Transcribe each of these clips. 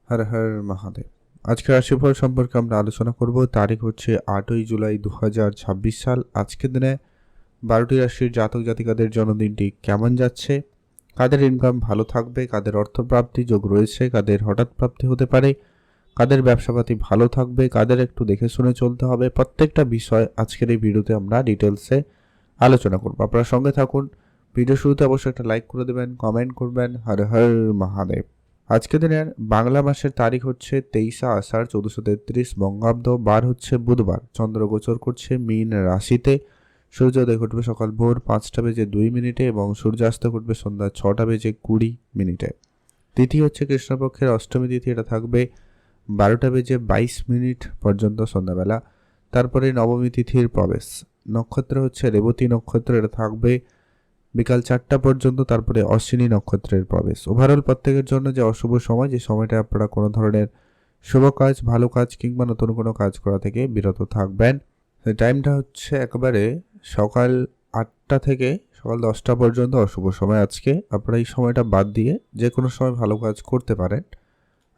হর হর মহাদেব। আজকে রাশিফল সম্পর্কে আমরা আলোচনা করব। তারিখ হচ্ছে 8ই জুলাই 2026 সাল। আজকের দিনে 12টি রাশির জাতক জাতিকাদের জন্মদিনটি কেমন যাচ্ছে, কাদের ইনকাম ভালো থাকবে, কাদের অর্থপ্রাপ্তি যোগ রয়েছে, কাদের হঠাৎ প্রাপ্তি হতে পারে, কাদের ব্যবসাপাতি ভালো থাকবে, কাদের একটু দেখে শুনে চলতে হবে, প্রত্যেকটা বিষয় আজকের এই ভিডিওতে আমরা ডিটেলসে আলোচনা করব। আপনারা সঙ্গে থাকুন। ভিডিও শুরুতে অবশ্যই একটা লাইক করে দেবেন, কমেন্ট করবেন। হর হর মহাদেব। আজকের দিনের বাংলা মাসের তারিখ হচ্ছে 23 আষাঢ় 1433 বঙ্গাব্দ। বার হচ্ছে বুধবার। চন্দ্র গোচর করছে মীন রাশিতে। সূর্যোদয় ঘটবে সকাল ভোর 5টা বেজে 2 মিনিটে এবং সূর্যাস্ত ঘটবে সন্ধ্যা 6টা বেজে 20 মিনিটে। তিথি হচ্ছে কৃষ্ণপক্ষের অষ্টমী তিথি। এটা থাকবে 12টা বেজে 22 মিনিট পর্যন্ত সন্ধ্যাবেলা। তারপরে নবমী তিথির প্রবেশ। নক্ষত্র হচ্ছে রেবতী নক্ষত্র। এটা থাকবে বিকাল 4টা পর্যন্ত। তারপরে অশ্বিনী নক্ষত্রের প্রবেশ। ওভারঅল প্রত্যেকের জন্য যে অশুভ সময়, যে সময়টা আপনারা কোনো ধরনের শুভ কাজ, ভালো কাজ কিংবা নতুন কোনো কাজ করা থেকে বিরত থাকবেন। টাইমটা হচ্ছে একেবারে সকাল 8টা থেকে সকাল 10টা পর্যন্ত অশুভ সময়। আজকে আপনারা এই সময়টা বাদ দিয়ে যে কোনো সময় ভালো কাজ করতে পারেন।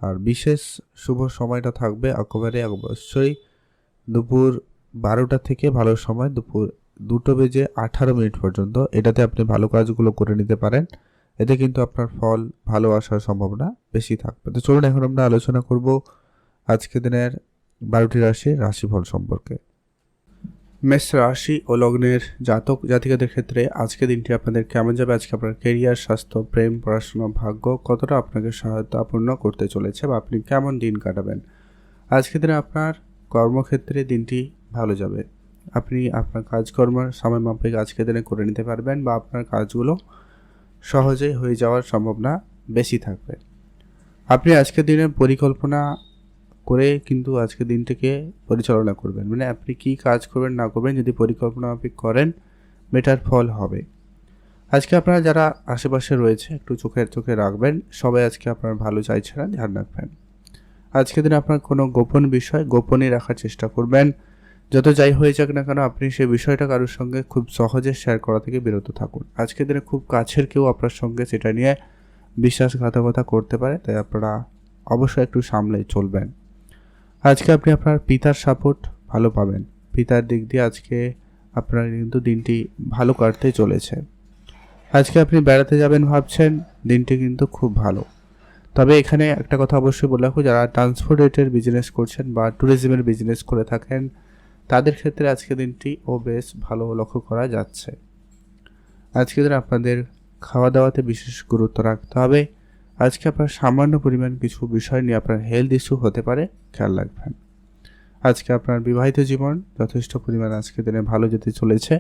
আর বিশেষ শুভ সময়টা থাকবে একেবারে অবশ্যই দুপুর 12টা থেকে ভালো সময় দুপুর 2টা বেজে 18 মিনিট পর্যন্ত। এটাতে আপনি ভালো কাজগুলো করে নিতে পারেন। এতে কিন্তু আপনার ফল ভালো আসার সম্ভাবনা বেশি থাকবে। তো চলুন এখন আমরা আলোচনা করব আজকে দিনের 12টি রাশির রাশিফল সম্পর্কে। মেষ রাশি ও লগ্নের জাতক জাতিকাদের ক্ষেত্রে আজকে দিনটি আপনাদের কেমন যাবে? আজকে আপনার কেরিয়ার, স্বাস্থ্য, প্রেম, পড়াশোনা, ভাগ্য কতটা আপনাকে সহায়তাপূর্ণ করতে চলেছে বা আপনি কেমন দিন কাটাবেন? আজকে দিনে আপনার কর্মক্ষেত্রে দিনটি ভালো যাবে। আপনি আপনার কাজকর্ম সময় মাফিক আজকের দিনে করে নিতে পারবেন বা আপনার কাজগুলো সহজেই হয়ে যাওয়ার সম্ভাবনা বেশি থাকবে। আপনি আজকের দিনের পরিকল্পনা করে কিন্তু আজকের দিনটিকে পরিচালনা করবেন। মানে আপনি কি কাজ করবেন না করবেন যদি পরিকল্পনা মাফিক করেন, বেটার ফল হবে। আজকে আপনারা যারা আশেপাশে রয়েছে একটু চোখে রাখবেন। সবাই আজকে আপনার ভালো চাইছে না, ধ্যান রাখবেন। আজকের দিনে আপনার কোনো গোপন বিষয় গোপনই রাখার চেষ্টা করবেন। যত যাই হয়ে যাক না কেন, আপনি সেই বিষয়টা কারোর সঙ্গে খুব সহজে শেয়ার করা থেকে বিরত থাকুন। আজকের দিনে খুব কাছের কেউ আপনার সঙ্গে সেটা নিয়ে বিশ্বাসঘাতকতা করতে পারে, তাই আপনারা অবশ্যই একটু সামলে চলবেন। আজকে আপনি আপনার পিতার সাপোর্ট ভালো পাবেন। পিতার দিক দিয়ে আজকে আপনার কিন্তু দিনটি ভালো কাটতে চলেছে। আজকে আপনি বেড়াতে যাবেন ভাবছেন, দিনটি কিন্তু খুব ভালো। তবে এখানে একটা কথা অবশ্যই বলে রাখবো, যারা ট্রান্সপোর্টের বিজনেস করছেন বা ট্যুরিজমের বিজনেস করে থাকেন তাদের ক্ষেত্রে আজকে দিনটি বেশ ভালো লক্ষ্য করা যাচ্ছে। আজকে দিন আপনাদের খাওয়া দাওয়াতে বিশেষ গুরুত্ব রাখতে হবে। আজকে আপনার সামান্য পরিমাণ কিছু বিষয় নিয়ে আপনার হেলথ ইস্যু হতে পারে, খেয়াল রাখবেন। আজকে আপনার বিবাহিত জীবন যথেষ্ট পরিমাণ আজকে দিনে ভালো যেতে চলেছে।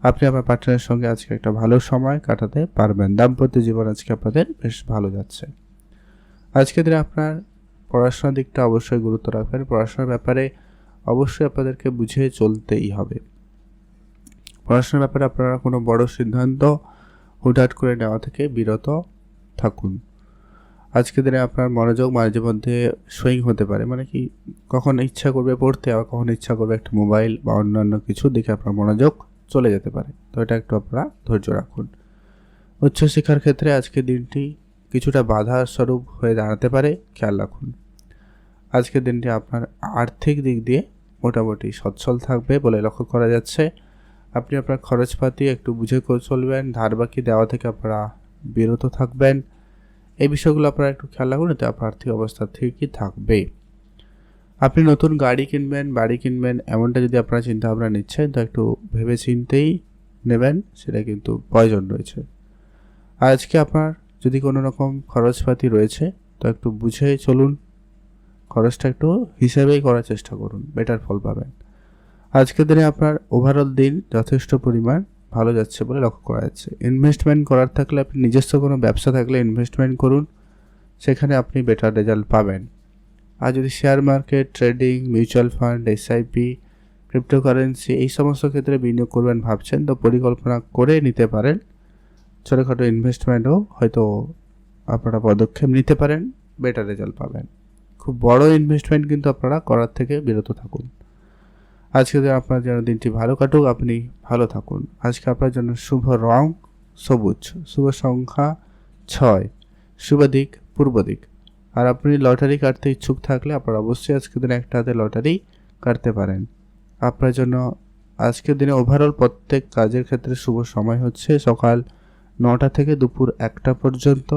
আপনি আপনার পার্টনারের সঙ্গে আজকে একটা ভালো সময় কাটাতে পারবেন। দাম্পত্য জীবন আজকে আপনাদের বেশ ভালো যাচ্ছে। আজকে দিনে আপনার পড়াশোনার দিকটা অবশ্যই গুরুত্ব রাখবেন। পড়াশোনার ব্যাপারে অবশ্যই আপনাদেরকে বুঝে চলতেই হবে। পড়াশোনার ব্যাপারে আপনারা কোনো বড় সিদ্ধান্ত হুটহাট করে নেওয়া থেকে বিরত থাকুন। আজকে দিনে আপনার মনোযোগ মাঝে মধ্যে সুইং হতে পারে, মানে কি কখন ইচ্ছা করবে পড়তে, আবার কখন ইচ্ছা করবে একটা মোবাইল বা অন্যান্য কিছু দেখে আপনার মনোযোগ চলে যেতে পারে। তো এটা একটু আপনারা ধৈর্য রাখুন। উচ্চশিক্ষার ক্ষেত্রে আজকে দিনটি কিছুটা বাধা স্বরূপ হয়ে দাঁড়াতে পারে, খেয়াল রাখুন। আজকের দিনটি আপনার আর্থিক দিক দিয়ে মোটামুটি সচ্ছল থাকবে বলে লক্ষ্য করা যাচ্ছে। আপনি আপনার খরচপাতি একটু বুঝে চলবেন। ধার বাকি দেওয়া থেকে আপনারা বিরত থাকবেন। এই বিষয়গুলো আপনারা একটু খেয়াল রাখুন, এতে আপনার আর্থিক অবস্থা ঠিকই থাকবে। আপনি নতুন গাড়ি কিনবেন, বাড়ি কিনবেন, এমনটা যদি আপনারা চিন্তাভাবনা নিচ্ছেন তো একটু ভেবে চিন্তেই নেবেন, সেটা কিন্তু প্রয়োজন রয়েছে। আজকে আপনার যদি কোনো রকম খরচপাতি রয়েছে তো একটু বুঝে চলুন। খরচটা একটু হিসেবেই করার চেষ্টা করুন, বেটার ফল পাবেন। আজকের দিনে আপনার ওভারঅল দিন যথেষ্ট পরিমাণ ভালো যাচ্ছে বলে লক্ষ্য করা যাচ্ছে। ইনভেস্টমেন্ট করার থাকলে আপনি নিজস্ব কোনো ব্যবসা থাকলে ইনভেস্টমেন্ট করুন, সেখানে আপনি বেটার রেজাল্ট পাবেন। আর যদি share market, trading, mutual fund, SIP, cryptocurrency এই সমস্ত ক্ষেত্রে বিনিয়োগ করবেন ভাবছেন তো পরিকল্পনা করে নিতে পারেন। ছোটোখাটো ইনভেস্টমেন্টও হয়তো আপনারা পদক্ষেপ নিতে পারেন, বেটার রেজাল্ট পাবেন। খুব বড় ইনভেস্টমেন্ট কিন্তু আপনারা করার থেকে বিরত থাকুন। আজকে আপনার জন্য দিনটি ভালো কাটুক, আপনি ভালো থাকুন। আজকে আপনার জন্য শুভ রং সবুজ, শুভ সংখ্যা 6, শুভ দিক পূর্ব দিক। আর আপনি লটারি কাটতে ইচ্ছুক থাকলে আপনারা অবশ্যই আজকের দিনে একটা হাতে লটারি কাটতে পারেন। আপনার জন্য আজকের দিনে ওভারঅল প্রত্যেক কাজের ক্ষেত্রে শুভ সময় হচ্ছে সকাল 9টা থেকে দুপুর 1টা পর্যন্ত।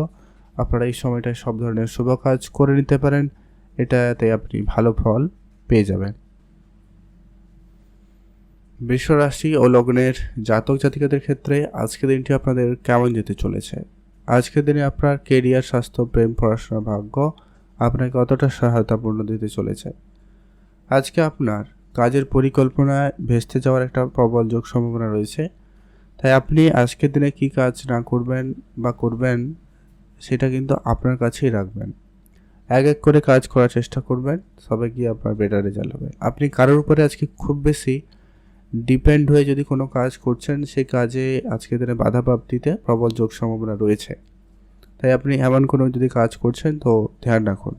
আপনারা এই সময়টায় সব ধরনের শুভ কাজ করে নিতে পারেন, এটাতে আপনি ভালো ফল পেয়ে যাবেন। বৃষ রাশি ও লগ্নের জাতক জাতিকাদের ক্ষেত্রে আজকের দিনটি আপনাদের কেমন যেতে চলেছে? আজকের দিনে আপনার কেরিয়ার, স্বাস্থ্য, প্রেম, পড়াশোনা, ভাগ্য আপনাকে কতটা সহায়তাপূর্ণ দিতে চলেছে? আজকে আপনার কাজের পরিকল্পনায় ভেস্তে যাওয়ার একটা প্রবল যোগ সম্ভাবনা রয়েছে, তাই আপনি আজকের দিনে কি কাজ না করবেন বা করবেন সেটা কিন্তু আপনার কাছেই রাখবেন। এক এক করে কাজ করার চেষ্টা করবেন, সবে গিয়ে আপনার বেটার রেজাল্ট হবে। আপনি কারোর উপরে আজকে খুব বেশি ডিপেন্ড হয়ে যদি কোনো কাজ করছেন, সেই কাজে আজকের দিনে বাধাপ্রাপ্তিতে প্রবল যোগ সম্ভাবনা রয়েছে, তাই আপনি এমন কোনো যদি কাজ করছেন তো ধ্যান রাখুন।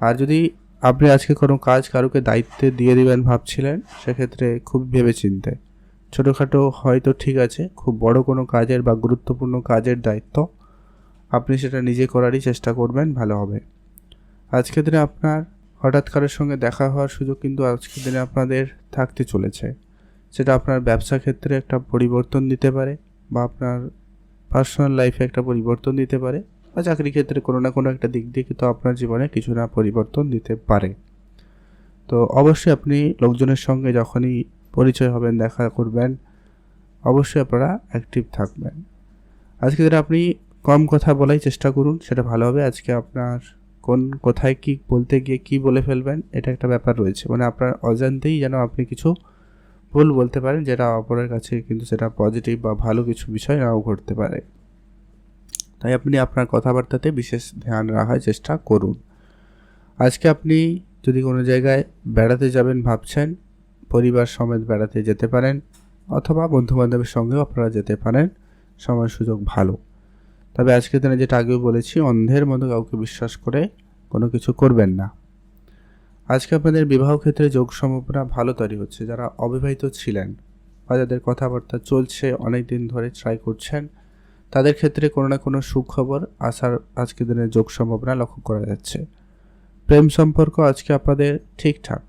আর যদি আপনি আজকে কোনো কাজ কারোকে দায়িত্বে দিয়ে দিবেন ভাবছিলেন, সেক্ষেত্রে খুব ভেবেচিন্তে। ছোটোখাটো হয়তো ঠিক আছে, খুব বড় কোনো কাজের বা গুরুত্বপূর্ণ কাজের দায়িত্ব আপনি সেটা নিজে করারই চেষ্টা করবেন, ভালো হবে। আজকের দিনে আপনার হঠাৎ কারোর সঙ্গে দেখা হওয়ার সুযোগ কিন্তু আজকের দিনে আপনাদের থাকতে চলেছে। সেটা আপনার ব্যবসা ক্ষেত্রে একটা পরিবর্তন দিতে পারে, বা আপনার পার্সোনাল লাইফে একটা পরিবর্তন দিতে পারে, বা চাকরি ক্ষেত্রে কোনো না কোনো একটা দিক দিয়ে কিন্তু আপনার জীবনে কিছু না পরিবর্তন দিতে পারে। তো অবশ্যই আপনি লোকজনের সঙ্গে যখনই পরিচয় হবেন, দেখা করবেন, অবশ্যই আপনারা অ্যাক্টিভ থাকবেন। আজকে দিনে আপনি কম কথা বলাই চেষ্টা করুন, সেটা ভালো হবে। আজকে আপনার কোথায় কি বলতে গিয়ে কি বলে ফেলবেন, এটা একটা ব্যাপার রয়েছে, মানে আপনার অজান্তেই যেন আপনি কিছু ভুল বলতে পারেন, যেটা অপরের কাছে কিন্তু সেটা পজিটিভ বা ভালো কিছু বিষয় নাও ঘটতে পারে। তাই আপনি আপনার কথাবার্তাতে বিশেষ ধ্যান রাখার চেষ্টা করুন। আজকে আপনি যদি কোনো জায়গায় বেড়াতে যাবেন ভাবছেন, পরিবার সমেত বেড়াতে যেতে পারেন, অথবা বন্ধুবান্ধবের সঙ্গেও আপনারা যেতে পারেন, সময় সুযোগ ভালো। তবে আজকের দিনে যেটা আগেও বলেছি, অন্ধের মতো কাউকে বিশ্বাস করে কোনো কিছু করবেন না। আজকে আপনাদের বিবাহ ক্ষেত্রে যোগ সম্ভাবনা ভালো তৈরি হচ্ছে। যারা অবিবাহিত ছিলেন বা যাদের কথাবার্তা চলছে, অনেক দিন ধরে ট্রাই করছেন, তাদের ক্ষেত্রে কোনো না কোনো সুখবর আসার আজকের দিনে যোগ সম্ভাবনা লক্ষ্য করা যাচ্ছে। প্রেম সম্পর্ক আজকে আপনাদের ঠিকঠাক,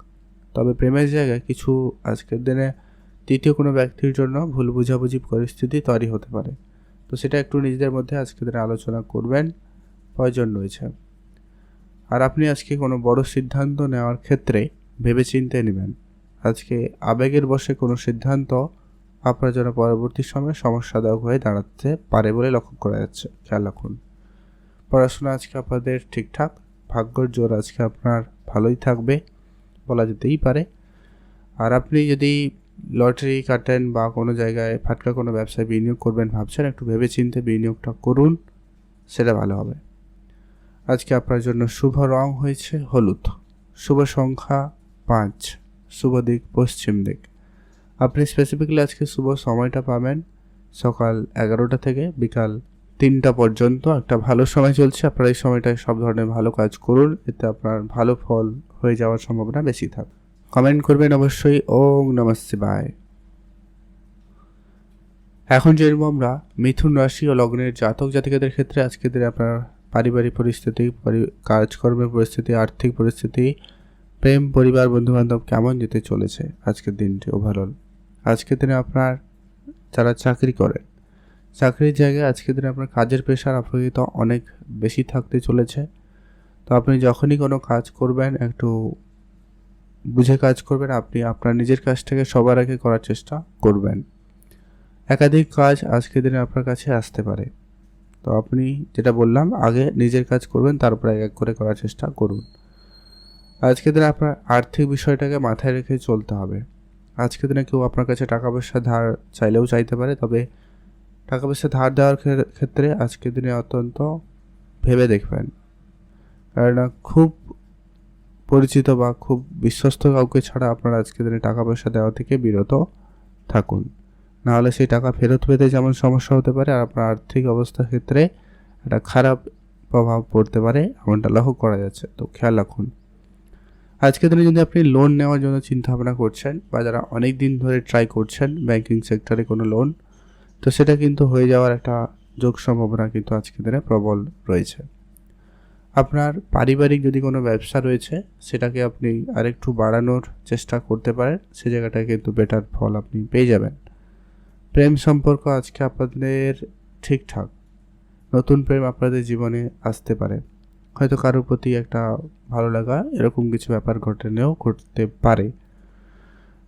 তবে প্রেমের জায়গায় কিছু আজকের দিনে তৃতীয় কোনো ব্যক্তির জন্য ভুল বুঝাবুঝি পরিস্থিতি তৈরি হতে পারে। তো সেটা একটু নিজেদের মধ্যে আজকের দিনে আলোচনা করবেন, প্রয়োজন রয়েছে। আর আপনি আজকে কোনো বড় সিদ্ধান্ত নেওয়ার ক্ষেত্রে ভেবেচিন্তে নেবেন। আজকে আবেগের বশে কোনো সিদ্ধান্ত আপনার জন্য পরবর্তী সময়ে সমস্যাদায়ক হয়ে দাঁড়াতে পারে বলে লক্ষ্য করা যাচ্ছে, খেয়াল রাখুন। পড়াশোনা আজকে আপনাদের ঠিকঠাক, ভাগ্যর জোর আজকে আপনার ভালোই থাকবে বলা যেতেই পারে। আর আপনি যদি লটারি কাটেন বা কোনো জায়গায় ফাটকা কোনো ব্যবসায় বিনিয়োগ করবেন ভাবছেন, একটু ভেবেচিন্তে বিনিয়োগটা করুন, সেটা ভালো হবে। আজকে আপনার জন্য শুভ রং হয়েছে হলুদ, শুভ সংখ্যা 5, শুভ দিক পশ্চিম দিক। আপনি স্পেসিফিক্যালি আজকে শুভ সময়টা পাবেন সকাল 11টা থেকে বিকাল 3টা পর্যন্ত। একটা ভালো সময় চলছে, আপনারা এই সময়টায় সব ধরনের ভালো কাজ করুন, এতে আপনার ভালো ফল হয়ে যাওয়ার সম্ভাবনা বেশি থাকে। কমেন্ট করবেন অবশ্যই। ওম নমঃ শিবায়। এখন যেরকম আমরা মিথুন রাশি ও লগ্নের জাতক জাতিকাদের ক্ষেত্রে আজকের দিনে আপনার পারিবারিক পরিস্থিতি, কাজকর্মের পরিস্থিতি, আর্থিক পরিস্থিতি, প্রেম, পরিবার, বন্ধুবান্ধব কেমন যেতে চলেছে আজকের দিনটি ওভারঅল। আজকের দিনে আপনার যারা চাকরি করেন, চাকরির জায়গায় আজকের দিনে আপনার কাজের প্রেশার আপনাকে অনেক বেশি থাকতে চলেছে। তো আপনি যখনই কোনো কাজ করবেন একটু বুঝে কাজ করবেন। আপনি আপনার নিজের কাজটাকে সবার আগে করার চেষ্টা করবেন। একাধিক কাজ আজকের দিনে আপনার কাছে আসতে পারে, তো আপনি যেটা বললাম আগে নিজের কাজ করবেন, তারপরে এক এক করে করার চেষ্টা করুন। আজকের দিনে আপনার আর্থিক বিষয়টাকে মাথায় রেখে চলতে হবে। আজকের দিনে কেউ আপনার কাছে টাকা পয়সা ধার চাইলেও চাইতে পারে, তবে টাকা পয়সা ধার দেওয়ার ক্ষেত্রে আজকের দিনে অত্যন্ত ভেবে দেখবেন, কারণ খুব পরিচিত বা খুব বিশ্বস্ত কাউকে ছাড়া আপনারা আজকের দিনে টাকা পয়সা দেওয়া থেকে বিরত থাকুন, নাহলে সেই টাকা ফেরত পেতে যেমন সমস্যা হতে পারে, আর আপনার আর্থিক অবস্থার ক্ষেত্রে একটা খারাপ প্রভাব পড়তে পারে, এমনটা লক্ষ্য করা যাচ্ছে। তো খেয়াল রাখুন। আজকের দিনে যদি আপনি লোন নেওয়ার জন্য চিন্তা ভাবনা করছেন, বা যারা অনেক দিন ধরে ট্রাই করছেন ব্যাংকিং সেক্টরে কোনো লোন, তো সেটা কিন্তু হয়ে যাওয়ার একটা যোগ সম্ভাবনা কিন্তু আজকের দিনে প্রবল রয়েছে। আপনার পারিবারিক যদি কোনো ব্যবসা রয়েছে সেটাকে আপনি আরেকটু বাড়ানোর চেষ্টা করতে পারেন, সে জায়গাটায় কিন্তু বেটার ফল আপনি পেয়ে যাবেন। প্রেম সম্পর্ক আজকে আপনাদের ঠিকঠাক, নতুন প্রেম আপনাদের জীবনে আসতে পারে, হয়তো কারোর প্রতি একটা ভালো লাগা এরকম কিছু ব্যাপার ঘটতে পারে,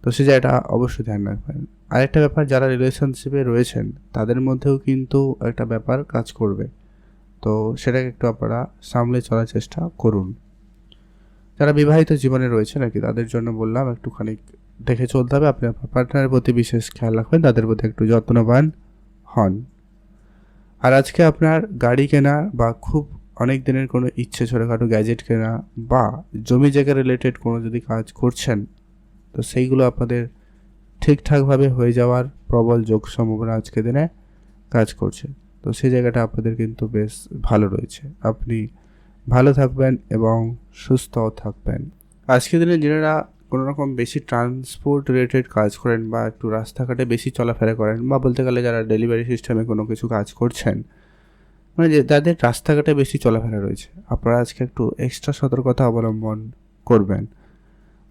তো সে জায়গাটা অবশ্যই ধ্যান রাখবেন। আরেকটা ব্যাপার, যারা রিলেশনশিপে রয়েছেন তাদের মধ্যেও কিন্তু একটা ব্যাপার কাজ করবে, তো সেটাকে একটু আপনারা সামলে চলার চেষ্টা করুন। যারা বিবাহিত জীবনে রয়েছে নাকি তাদের জন্য বললাম একটুখানি দেখে চলতে হবে, আপনি আপনার পার্টনারের প্রতি বিশেষ খেয়াল রাখবেন, তাদের প্রতি একটু যত্নবান হন। আর আজকে আপনার গাড়ি কেনা বা খুব অনেক দিনের কোনো ইচ্ছে ছোটোখাটো গ্যাজেট কেনা বা জমি জায়গা রিলেটেড কোনো যদি কাজ করছেন, তো সেইগুলো আপনাদের ঠিকঠাকভাবে হয়ে যাওয়ার প্রবল যোগ সম্ভাবনা আজকে দিনে কাজ করছে। তো সেই জায়গাটা আপনাদের কিন্তু বেশ ভালো রয়েছে, আপনি ভালো থাকবেন এবং সুস্থও থাকবেন। আজকের দিনে যারা কোনো রকম বেশি ট্রান্সপোর্ট রিলেটেড কাজ করেন বা একটু রাস্তাঘাটে বেশি চলাফেরা করেন, বা বলতে গেলে যারা ডেলিভারি সিস্টেমে কোনো কিছু কাজ করছেন, মানে যে যাদের রাস্তাঘাটে বেশি চলাফেরা রয়েছে, আপনারা আজকে একটু এক্সট্রা সতর্কতা অবলম্বন করবেন।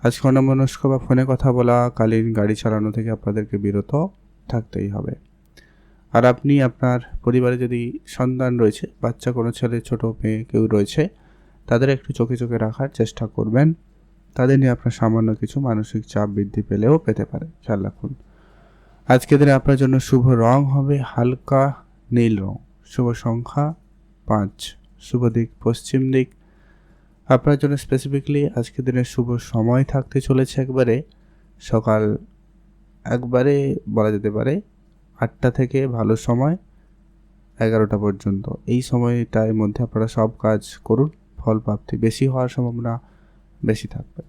আজকে অন্যমনস্ক বা ফোনে কথা বলাকালীন গাড়ি চালানো থেকে আপনাদেরকে বিরত থাকতেই হবে। আর আপনি আপনার পরিবারে যদি সন্তান রয়েছে, বাচ্চা কোনো ছেলে ছোটো মেয়ে কেউ রয়েছে, তাদের একটু চোখে চোখে রাখার চেষ্টা করবেন, তাদের নিয়ে আপনার সামান্য কিছু মানসিক চাপ বৃদ্ধি পেলেও পেতে পারে, খেয়াল রাখুন। আজকের দিনে আপনার জন্য শুভ রং হবে হালকা নীল রং, শুভ সংখ্যা 5, শুভ দিক পশ্চিম দিক। আপনার জন্য স্পেসিফিকলি আজকের দিনে শুভ সময় থাকতে চলেছে সকাল বলা যেতে পারে 8টা থেকে ভালো সময় 11টা পর্যন্ত। এই সময়টার মধ্যে আপনারা সব কাজ করুন, ফল প্রাপ্তি বেশি হওয়ার সম্ভাবনা বেশি থাকবে।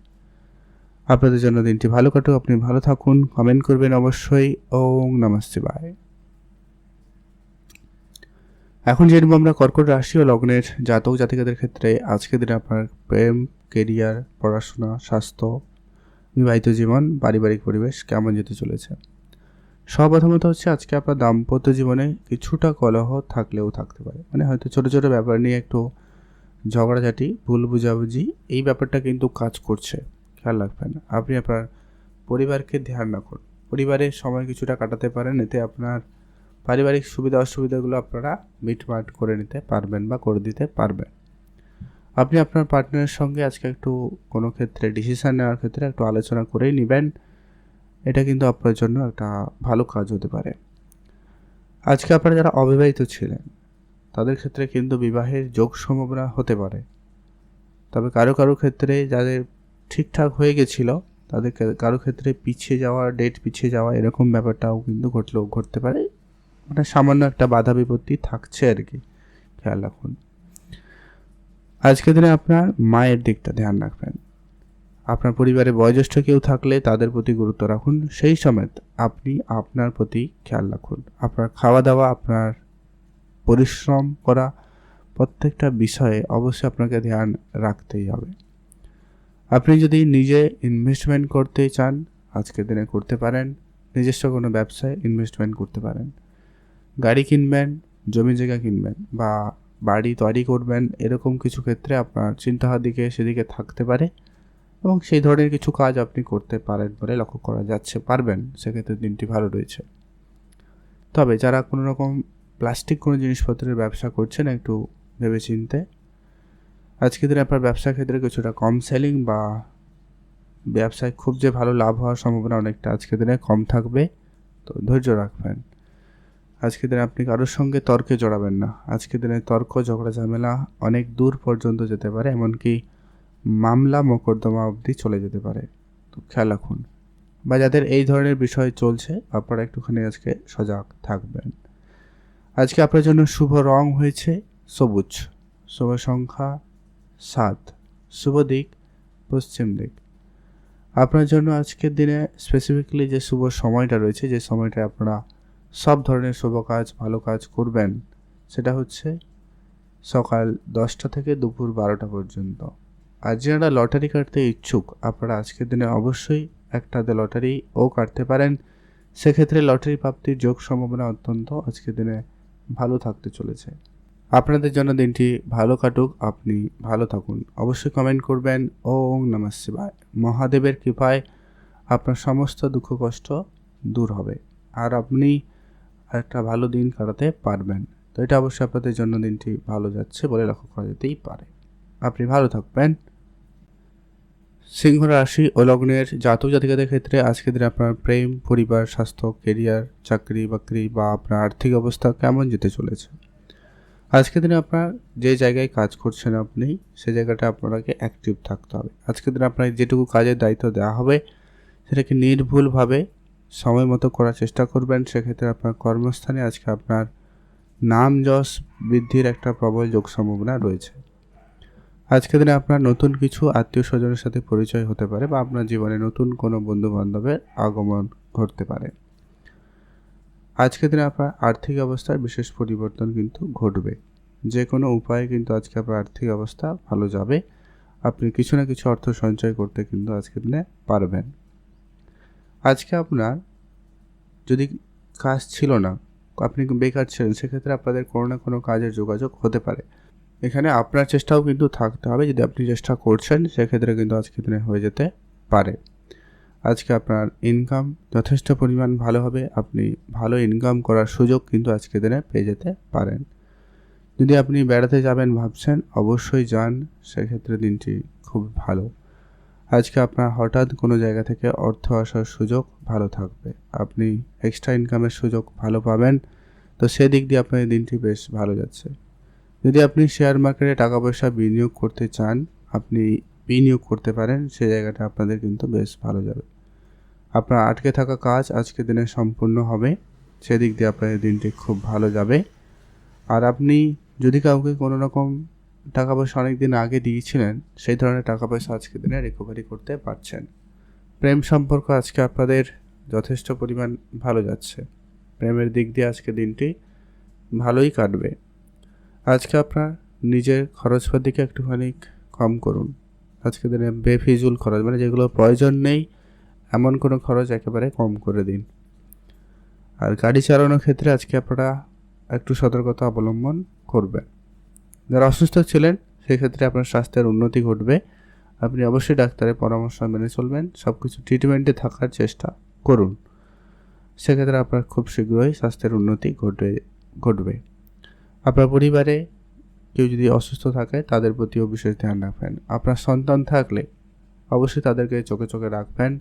আপনাদের জন্য দিনটি ভালো কাটুক, আপনি ভালো থাকুন, কমেন্ট করবেন অবশ্যই। ওম নমঃ শিবায়। এখন জেনব আমরা কর্কট রাশি ও লগ্নের জাতক জাতিকাদের ক্ষেত্রে আজকের দিনে আপনার প্রেম, কেরিয়ার, পড়াশোনা, স্বাস্থ্য, বিবাহিত জীবন, পারিবারিক পরিবেশ কেমন যেতে চলেছে। সর্বপ্রথমত হচ্ছে আজকে আপনার দাম্পত্য জীবনে কিছুটা কলহ থাকলেও থাকতে পারে, মানে হয়তো ছোটো ছোটো ব্যাপার নিয়ে একটু ঝগড়াঝাটি, ভুল বুঝাবুঝি, এই ব্যাপারটা কিন্তু কাজ করছে, খেয়াল রাখবেন। আপনি আপনার পরিবারকে ধ্যান রাখুন, পরিবারের সময় কিছুটা কাটাতে পারেন, এতে আপনার পারিবারিক সুবিধা অসুবিধাগুলো আপনারা মিটমাট করে নিতে পারবেন বা করে দিতে পারবেন। আপনি আপনার পার্টনারের সঙ্গে আজকে একটু কোনো ক্ষেত্রে ডিসিশান নেওয়ার ক্ষেত্রে একটু আলোচনা করেই নেবেন, এটা কিন্তু আপনার জন্য একটা ভালো কাজ হতে পারে। আজকে আপনারা যারা অবিবাহিত ছিলেন তাদের ক্ষেত্রে কিন্তু বিবাহের যোগ সম্ভাবনা হতে পারে, তবে কারো কারো ক্ষেত্রে যাদের ঠিকঠাক হয়ে গেছিলো তাদের কারো ক্ষেত্রে ডেট পিছিয়ে যাওয়া এরকম ব্যাপারটাও কিন্তু ঘটতে পারে, মানে সামান্য একটা বাধা বিপত্তি থাকছে আর কি, খেয়াল রাখুন। আজকের দিনে আপনার মায়ের দিকটা ধ্যান রাখবেন, আপনার পরিবারে বয়োজ্যেষ্ঠ কেউ থাকলে তাদের প্রতি গুরুত্ব রাখুন, সেই সমেত আপনি আপনার প্রতি খেয়াল রাখুন। আপনার খাওয়া দাওয়া, আপনার পরিশ্রম করা, প্রত্যেকটা বিষয়ে অবশ্যই আপনাকে ধ্যান রাখতেই হবে। আপনি যদি নিজে ইনভেস্টমেন্ট করতে চান আজকের দিনে করতে পারেন, নিজস্ব কোনো ব্যবসায় ইনভেস্টমেন্ট করতে পারেন, গাড়ি কিনবেন, জমি জায়গা কিনবেন বা বাড়ি তৈরি করবেন, এরকম কিছু ক্ষেত্রে আপনার চিন্তার দিকে সেদিকে থাকতে পারে এবং সেই ধরনের কিছু কাজ আপনি করতে পারেন বলে লক্ষ্য করা যাচ্ছে, পারবেন, সেক্ষেত্রে দিনটি ভালো রয়েছে। তবে যারা কোনো রকম প্লাস্টিক কোনো জিনিসপত্রের ব্যবসা করছেন একটু ভেবেচিন্তে, আজকের দিনে আপনার ব্যবসার ক্ষেত্রে কিছুটা কম সেলিং বা ব্যবসায় খুব যে ভালো লাভ হওয়ার সম্ভাবনা অনেকটা আজকের দিনে কম থাকবে, তো ধৈর্য রাখবেন। আজকের দিনে আপনি কারোর সঙ্গে তর্কে জড়াবেন না, আজকের দিনে তর্ক ঝগড়া ঝামেলা অনেক দূর পর্যন্ত যেতে পারে, এমনকি মামলা মোকদ্দমা অবধি চলে যেতে পারে, তো খেয়াল রাখুন। বা যাদের এই ধরনের বিষয় চলছে আপনারা একটুখানি আজকে সজাগ থাকবেন। আজকে আপনার জন্য শুভ রং হয়েছে সবুজ, শুভ সংখ্যা 7, শুভ দিক পশ্চিম দিক। আপনার জন্য আজকের দিনে স্পেসিফিক্যালি যে শুভ সময়টা রয়েছে, যে সময়টা আপনারা সব ধরনের শুভ কাজ ভালো কাজ করবেন, সেটা হচ্ছে সকাল 10টা থেকে দুপুর 12টা পর্যন্ত। আর যারা লটারি কাটতে ইচ্ছুক আপনারা আজকের দিনে অবশ্যই একটাতে লটারিও কাটতে পারেন, সেক্ষেত্রে লটারি প্রাপ্তির যোগ সম্ভাবনা অত্যন্ত আজকের দিনে ভালো থাকতে চলেছে। আপনাদের জন্য দিনটি ভালো কাটুক, আপনি ভালো থাকুন। অবশ্যই কমেন্ট করবেন। ওম নমঃ শিবায়। মহাদেবের কৃপায় আপনার সমস্ত দুঃখ কষ্ট দূর হবে আর আপনি একটা ভালো দিন কাটাতে পারবেন। তো এটা অবশ্যই আপনাদের জন্য দিনটি ভালো যাচ্ছে বলে লক্ষ্য করা যেতেই পারে। আপনি ভালো থাকবেন। সিংহ রাশি ও লগ্নের জাতক জাতিকাদের ক্ষেত্রে আজকের দিনে আপনার প্রেম, পরিবার, স্বাস্থ্য, কেরিয়ার, চাকরি বাকরি বা আপনার আর্থিক অবস্থা কেমন যেতে চলেছে। আজকের দিনে আপনার যে জায়গায় কাজ করছেন আপনি সেই জায়গাটা আপনাকে অ্যাক্টিভ থাকতে হবে। আজকের দিনে আপনার যেটুকু কাজের দায়িত্ব দেওয়া হবে সেটাকে নির্ভুলভাবে সময় মতো করার চেষ্টা করবেন। সেক্ষেত্রে আপনার কর্মস্থানে আজকে আপনার নাম যশ বৃদ্ধির একটা প্রবল যোগ সম্ভাবনা রয়েছে। আজকের দিনে আপনার নতুন কিছু আত্মীয় স্বজনের সাথে পরিচয় হতে পারে বা আপনার জীবনে নতুন কোনো বন্ধু বান্ধবের আগমন ঘটতে পারে। আজকের দিনে আপনার আর্থিক অবস্থার বিশেষ পরিবর্তন কিন্তু ঘটবে। যে কোনো উপায়ে কিন্তু আজকে আপনার আর্থিক অবস্থা ভালো যাবে। আপনি কিছু না কিছু অর্থ সঞ্চয় করতে কিন্তু আজকের দিনে পারবেন। আজকে আপনার যদি কাজ ছিল না, আপনি বেকার ছিলেন, সেক্ষেত্রে আপনাদের কোনো না কোনো কাজের যোগাযোগ হতে পারে। এখানে আপনার চেষ্টাও কিন্তু থাকতে হবে। যদি আপনি চেষ্টা করছেন সেক্ষেত্রে কিন্তু আজকের দিনে হয়ে যেতে পারে। আজকে আপনার ইনকাম যথেষ্ট পরিমাণ ভালো হবে। আপনি ভালো ইনকাম করার সুযোগ কিন্তু আজকের দিনে পেয়ে যেতে পারেন। যদি আপনি বেড়াতে যাবেন ভাবছেন, অবশ্যই যান, সেক্ষেত্রে দিনটি খুব ভালো। আজকে আপনার হঠাৎ কোনো জায়গা থেকে অর্থ আসার সুযোগ ভালো থাকবে। আপনি এক্সট্রা ইনকামের সুযোগ ভালো পাবেন। তো সেদিক দিয়ে আপনার দিনটি বেশ ভালো যাচ্ছে। যদি আপনি শেয়ার মার্কেটে টাকা পয়সা বিনিয়োগ করতে চান, আপনি বিনিয়োগ করতে পারেন। সে জায়গাটা আপনাদের কিন্তু বেশ ভালো যাবে। আপনার আটকে থাকা কাজ আজকের দিনে সম্পূর্ণ হবে। সেদিক দিয়ে আপনাদের দিনটি খুব ভালো যাবে। আর আপনি যদি কাউকে কোনো রকম টাকা পয়সা অনেক দিন আগে দিয়েছিলেন, সেই ধরনের টাকা পয়সা আজকের দিনে রিকভারি করতে পারছেন। প্রেম সম্পর্ক আজকে আপনাদের যথেষ্ট পরিমাণ ভালো যাচ্ছে। প্রেমের দিক দিয়ে আজকে দিনটি ভালোই কাটবে। আজকে আপনার নিজের খরচপাতিকে একটুখানি কম করুন। আজকে দিনে বেফিজুল খরচ, মানে যেগুলো প্রয়োজন নেই এমন কোনো খরচ একেবারে কম করে দিন। আর গাড়ি চালানোর ক্ষেত্রে আজকে আপনারা একটু সতর্কতা অবলম্বন করবেন। যারা অসুস্থ ছিলেন সেক্ষেত্রে আপনার স্বাস্থ্যের উন্নতি ঘটবে। আপনি অবশ্যই ডাক্তারের পরামর্শ মেনে চলবেন। সব কিছু ট্রিটমেন্টে থাকার চেষ্টা করুন। সেক্ষেত্রে আপনার খুব শীঘ্রই স্বাস্থ্যের উন্নতি ঘটবে। আপনার পরিবারে কেউ যদি অসুস্থ থাকে তাদের প্রতিও বিশেষ ধ্যান রাখবেন। আপনার সন্তান থাকলে অবশ্যই তাদেরকে চোখে চোখে রাখবেন।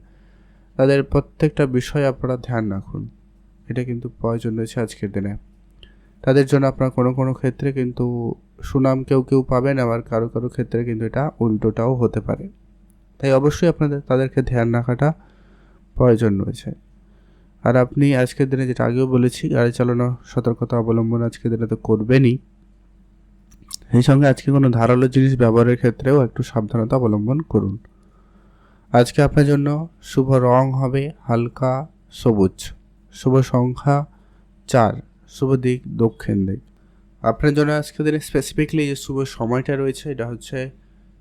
তাদের প্রত্যেকটা বিষয়ে আপনারা ধ্যান রাখুন। এটা কিন্তু প্রয়োজন রয়েছে আজকের দিনে। তাদের জন্য আপনার কোনো কোনো ক্ষেত্রে কিন্তু সুনাম কেউ পাবেন, আবার কারো ক্ষেত্রে কিন্তু এটা উল্টোটাও হতে পারে। তাই অবশ্যই আপনাদের তাদেরকে ধ্যান রাখাটা প্রয়োজন রয়েছে। আর আপনি আজকের দিনে, যেটা আগেও বলেছি, গাড়ি চালানোর সতর্কতা অবলম্বন আজকের দিনে তো করবেনই। সেই সঙ্গে আজকে কোনো ধারালো জিনিস ব্যবহারের ক্ষেত্রেও একটু সাবধানতা অবলম্বন করুন। আজকে আপনার জন্য শুভ রং হবে হালকা সবুজ, শুভ সংখ্যা 4, শুভ দিক দক্ষিণ দিক। আপনার জন্য আজকের দিনে স্পেসিফিকলি যে শুভ সময়টা রয়েছে এটা হচ্ছে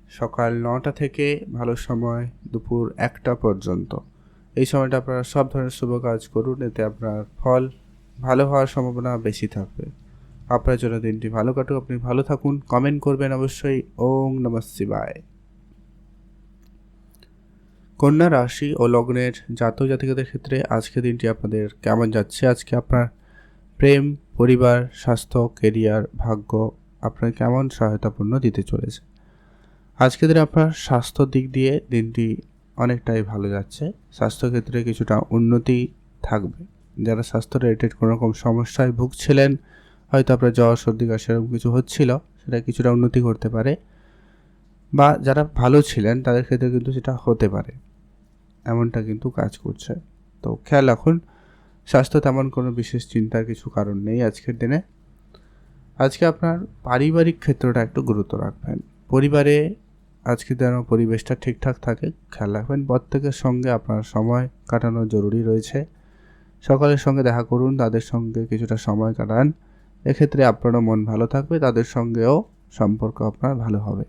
সকাল 9টা থেকে ভালো সময় দুপুর 1টা পর্যন্ত। এই সময়টা আপনারা সব ধরনের শুভ কাজ করুন, এতে আপনার ফল ভালো হওয়ার সম্ভাবনা বেশি থাকবে। আপনার জন্য দিনটি ভালো কাটুক, আপনি ভালো থাকুন। কমেন্ট করবেন অবশ্যই। ওম নমঃ শিবায়। কন্যা রাশি ও লগ্নের জাতক জাতিকাদের ক্ষেত্রে আজকের দিনটি আপনাদের কেমন যাচ্ছে। আজকে আপনার প্রেম, পরিবার, স্বাস্থ্য, কেরিয়ার, ভাগ্য আপনার কেমন সহায়তাপূর্ণ দিতে চলেছে। আজকের দিনে আপনার স্বাস্থ্য দিক দিয়ে দিনটি অনেকটাই ভালো যাচ্ছে। স্বাস্থ্যক্ষেত্রে কিছুটা উন্নতি থাকবে। যারা স্বাস্থ্য রিলেটেড কোনো রকম সমস্যায় ভুগছিলেন, হয়তো আপনার জ্বর সর্দি কাশি এরকম কিছু হচ্ছিল, সেটা কিছুটা উন্নতি করতে পারে। বা যারা ভালো ছিলেন তাদের ক্ষেত্রে কিন্তু সেটা হতে পারে, এমনটা কিন্তু কাজ করছে। তো খেয়াল রাখুন, স্বাস্থ্য তেমন কোনো বিশেষ চিন্তার কিছু কারণ নেই আজকের দিনে। আজকে আপনার পারিবারিক ক্ষেত্রটা একটু গুরুত্ব রাখবেন। পরিবারে আজকে যেন পরিবেশটা ঠিকঠাক থাকে খেয়াল রাখবেন। প্রত্যেকের সঙ্গে আপনার সময় কাটানো জরুরি রয়েছে। সকলের সঙ্গে দেখা করুন, তাদের সঙ্গে কিছুটা সময় কাটান। এক্ষেত্রে আপনারও মন ভালো থাকবে, তাদের সঙ্গেও সম্পর্ক আপনার ভালো হবে।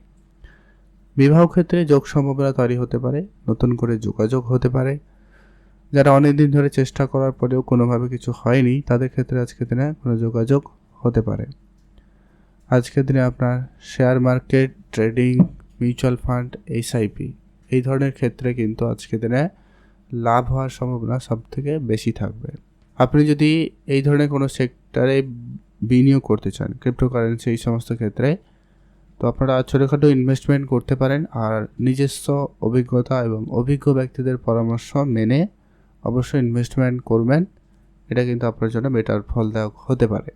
বিবাহ ক্ষেত্রে যোগ সম্ভাবনা তৈরি হতে পারে, নতুন করে যোগাযোগ হতে পারে। যারা অনেক দিন ধরে চেষ্টা করার পরেও কোনোভাবে কিছু হয়নি, তাদের ক্ষেত্রে আজকের দিনে কোনো যোগাযোগ হতে পারে। আজকের দিনে আপনার share market, trading, mutual fund, SIP এই ধরনের ক্ষেত্রে কিন্তু আজকের দিনে লাভ হওয়ার সম্ভাবনা সবথেকে বেশি থাকবে। আপনি যদি এই ধরনের কোনো সেক্টরে বিনিয়োগ করতে চান, ক্রিপ্টোকারেন্সি এই সমস্ত ক্ষেত্রে, তো আপনারা ছোটোখাটো ইনভেস্টমেন্ট করতে পারেন। আর নিজস্ব অভিজ্ঞতা এবং অভিজ্ঞ ব্যক্তিদের পরামর্শ মেনে অবশ্যই ইনভেস্টমেন্ট করবেন। এটা কিন্তু আপনার জন্য বেটার ফলদায়ক হতে পারে।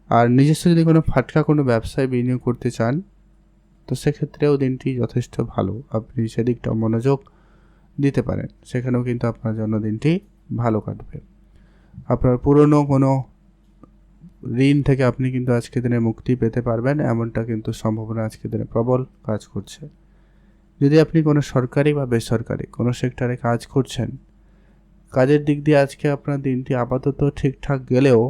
আর নিজস্ব যদি কোনো ফাটকা কোনো ব্যবসায় বিনিয়োগ করতে চান, তো সেক্ষেত্রেও দিনটি যথেষ্ট ভালো, আপনি সেদিকটা মনোযোগ দিতে পারেন, সেখানেও কিন্তু আপনার জন্য দিনটি ভালো কাটবে। আপনার পুরনো কোনো ঋণ থেকে আপনি কিন্তু আজকের দিনে মুক্তি পেতে পারবেন, এমনটা কিন্তু সম্ভাবনা আজকের দিনে প্রবল কাজ করছে। যদি আপনি কোনো সরকারি বা বেসরকারি কোনো সেক্টরে কাজ করছেন, কাজের দিক দিয়ে আজকে আপনার দিনটি আপাতত ঠিকঠাক গেলেও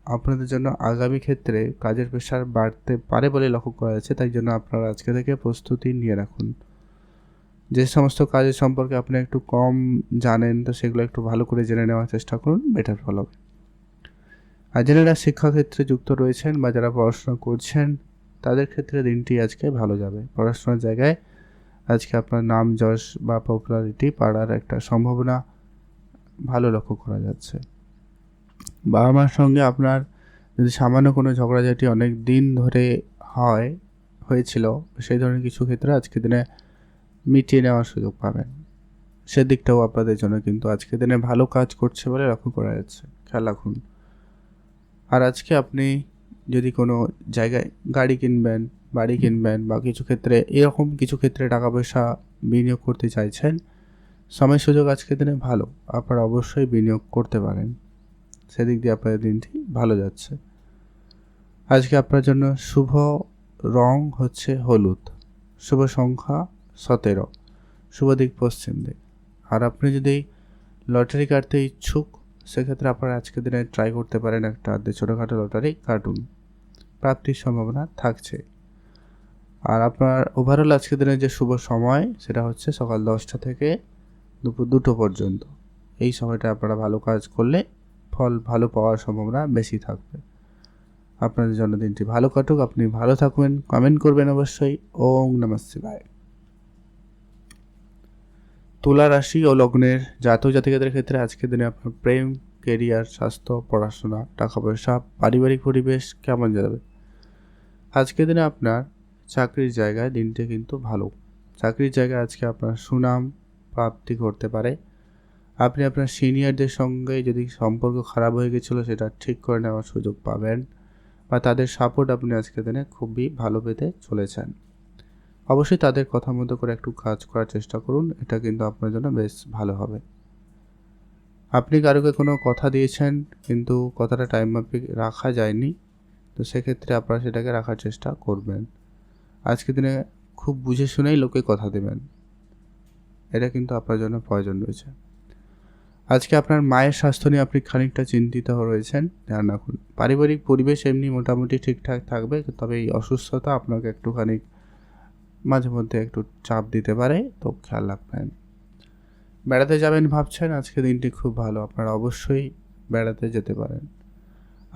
আপনাদের জন্য আগামী ক্ষেত্রে কাজের প্রেশার বাড়তে পারে বলে লক্ষ্য করা যাচ্ছে। তাই জন্য আপনারা আজকে থেকে প্রস্তুতি নিয়ে রাখুন। যে সমস্ত কাজের সম্পর্কে আপনি একটু কম জানেন, তো সেগুলো একটু ভালো করে জেনে নেওয়ার চেষ্টা করুন, বেটার ফল হবে। আর যারা শিক্ষাক্ষেত্রে যুক্ত রয়েছেন বা যারা পড়াশোনা করছেন, তাদের ক্ষেত্রে দিনটি আজকে ভালো যাবে। পড়াশোনার জায়গায় আজকে আপনার নাম যশ বা পপুলারিটি বাড়ার একটা সম্ভাবনা ভালো লক্ষ্য করা যাচ্ছে। বাবা মার সঙ্গে আপনার যদি সামান্য কোনো ঝগড়াঝাটি অনেক দিন ধরে হয়েছিল, সেই ধরনের কিছু ক্ষেত্রে আজকের দিনে মিটিয়ে নেওয়ার সুযোগ পাবেন। সেদিকটাও আপনাদের জন্য কিন্তু আজকের দিনে ভালো কাজ করছে বলে লক্ষ্য করা যাচ্ছে, খেয়াল রাখুন। আর আজকে আপনি যদি কোনো জায়গায় গাড়ি কিনবেন, বাড়ি কিনবেন বা কিছু ক্ষেত্রে এরকম কিছু ক্ষেত্রে টাকা পয়সা বিনিয়োগ করতে চাইছেন, সময় সুযোগ আজকের দিনে ভালো, আপনারা অবশ্যই বিনিয়োগ করতে পারেন। সেদিক দিয়ে আপনাদের দিনটি ভালো যাচ্ছে। আজকে আপনার জন্য শুভ রং হচ্ছে হলুদ, শুভ সংখ্যা 17, শুভ দিক পশ্চিম দিক। আর আপনি যদি লটারি কাটতে ইচ্ছুক, সেক্ষেত্রে আপনারা আজকের দিনে ট্রাই করতে পারেন একটা ছোটোখাটো লটারি কাটুন, প্রাপ্তির সম্ভাবনা থাকছে। আর আপনার ওভারঅল আজকের দিনের যে শুভ সময়, সেটা হচ্ছে সকাল 10টা থেকে দুপুর 2টো পর্যন্ত। এই সময়টা আপনারা ভালো কাজ করলে ফল ভালো পাওয়ার সম্ভাবনা বেশি থাকবে। আপনাদের জন্য দিনটি ভালো কাটুক, আপনি ভালো থাকবেন, কমেন্ট করবেন অবশ্যই। ওম নমঃ শিবায়। তুলা রাশি ও লগ্নের জাতক জাতিকাদের ক্ষেত্রে আজকের দিনে আপনার প্রেম, কেরিয়ার, স্বাস্থ্য, পড়াশোনা, টাকা পয়সা, পারিবারিক পরিবেশ কেমন যাবে। আজকের দিনে আপনার চাকরির জায়গায় দিনটি কিন্তু ভালো। চাকরির জায়গায় আজকে আপনার সুনাম প্রাপ্তি করতে পারে। আপনি আপনার সিনিয়রদের সঙ্গে যদি সম্পর্ক খারাপ হয়ে গেছিলো, সেটা ঠিক করে নেওয়ার সুযোগ পাবেন বা তাদের সাপোর্ট আপনি আজকের দিনে খুবই ভালো পেতে চলেছেন। অবশ্যই তাদের কথা মতো করে একটু কাজ করার চেষ্টা করুন, এটা কিন্তু আপনার জন্য বেশ ভালো হবে। আপনি কারোকে কোনো কথা দিয়েছেন কিন্তু কথাটা টাইম মাফিক রাখা যায়নি, তো সেক্ষেত্রে আপনারা সেটাকে রাখার চেষ্টা করবেন। আজকের দিনে খুব বুঝে শুনেই লোকে কথা দেবেন, এটা কিন্তু আপনার জন্য প্রয়োজন রয়েছে। আজকে আপনার মায়ের স্বাস্থ্য নিয়ে আপনি খানিকটা চিন্তিত রয়েছেন, ধ্যান রাখুন। পারিবারিক পরিবেশ এমনি মোটামুটি ঠিকঠাক থাকবে, তবে এই অসুস্থতা আপনাকে একটুখানি মাঝে মধ্যে একটু চাপ দিতে পারে, তো খেয়াল রাখবেন। বেড়াতে যাবেন ভাবছেন, আজকে দিনটি খুব ভালো, আপনারা অবশ্যই বেড়াতে যেতে পারেন।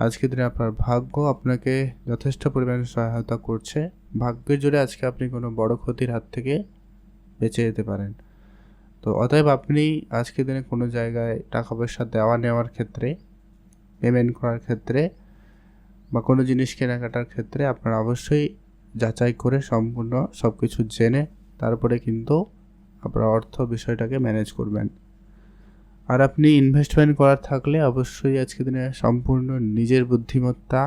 আজকের দিনে আপনার ভাগ্য আপনাকে যথেষ্ট পরিমাণে সহায়তা করছে। ভাগ্যের জোরে আজকে আপনি কোনো বড় ক্ষতির হাত থেকে বেঁচে যেতে পারেন। তো অতএব আপনি আজকের দিনে কোনো জায়গায় টাকা পয়সা দেওয়া নেওয়ার ক্ষেত্রে, পেমেন্ট করার ক্ষেত্রে বা কোনো জিনিস কেনাকাটার ক্ষেত্রে আপনারা অবশ্যই যাচাই করে সম্পূর্ণ সব কিছু জেনে তারপরে কিন্তু আপনারা অর্থ বিষয়টাকে ম্যানেজ করবেন। আর আপনি ইনভেস্টমেন্ট করার থাকলে অবশ্যই আজকের দিনে সম্পূর্ণ নিজের বুদ্ধিমত্তা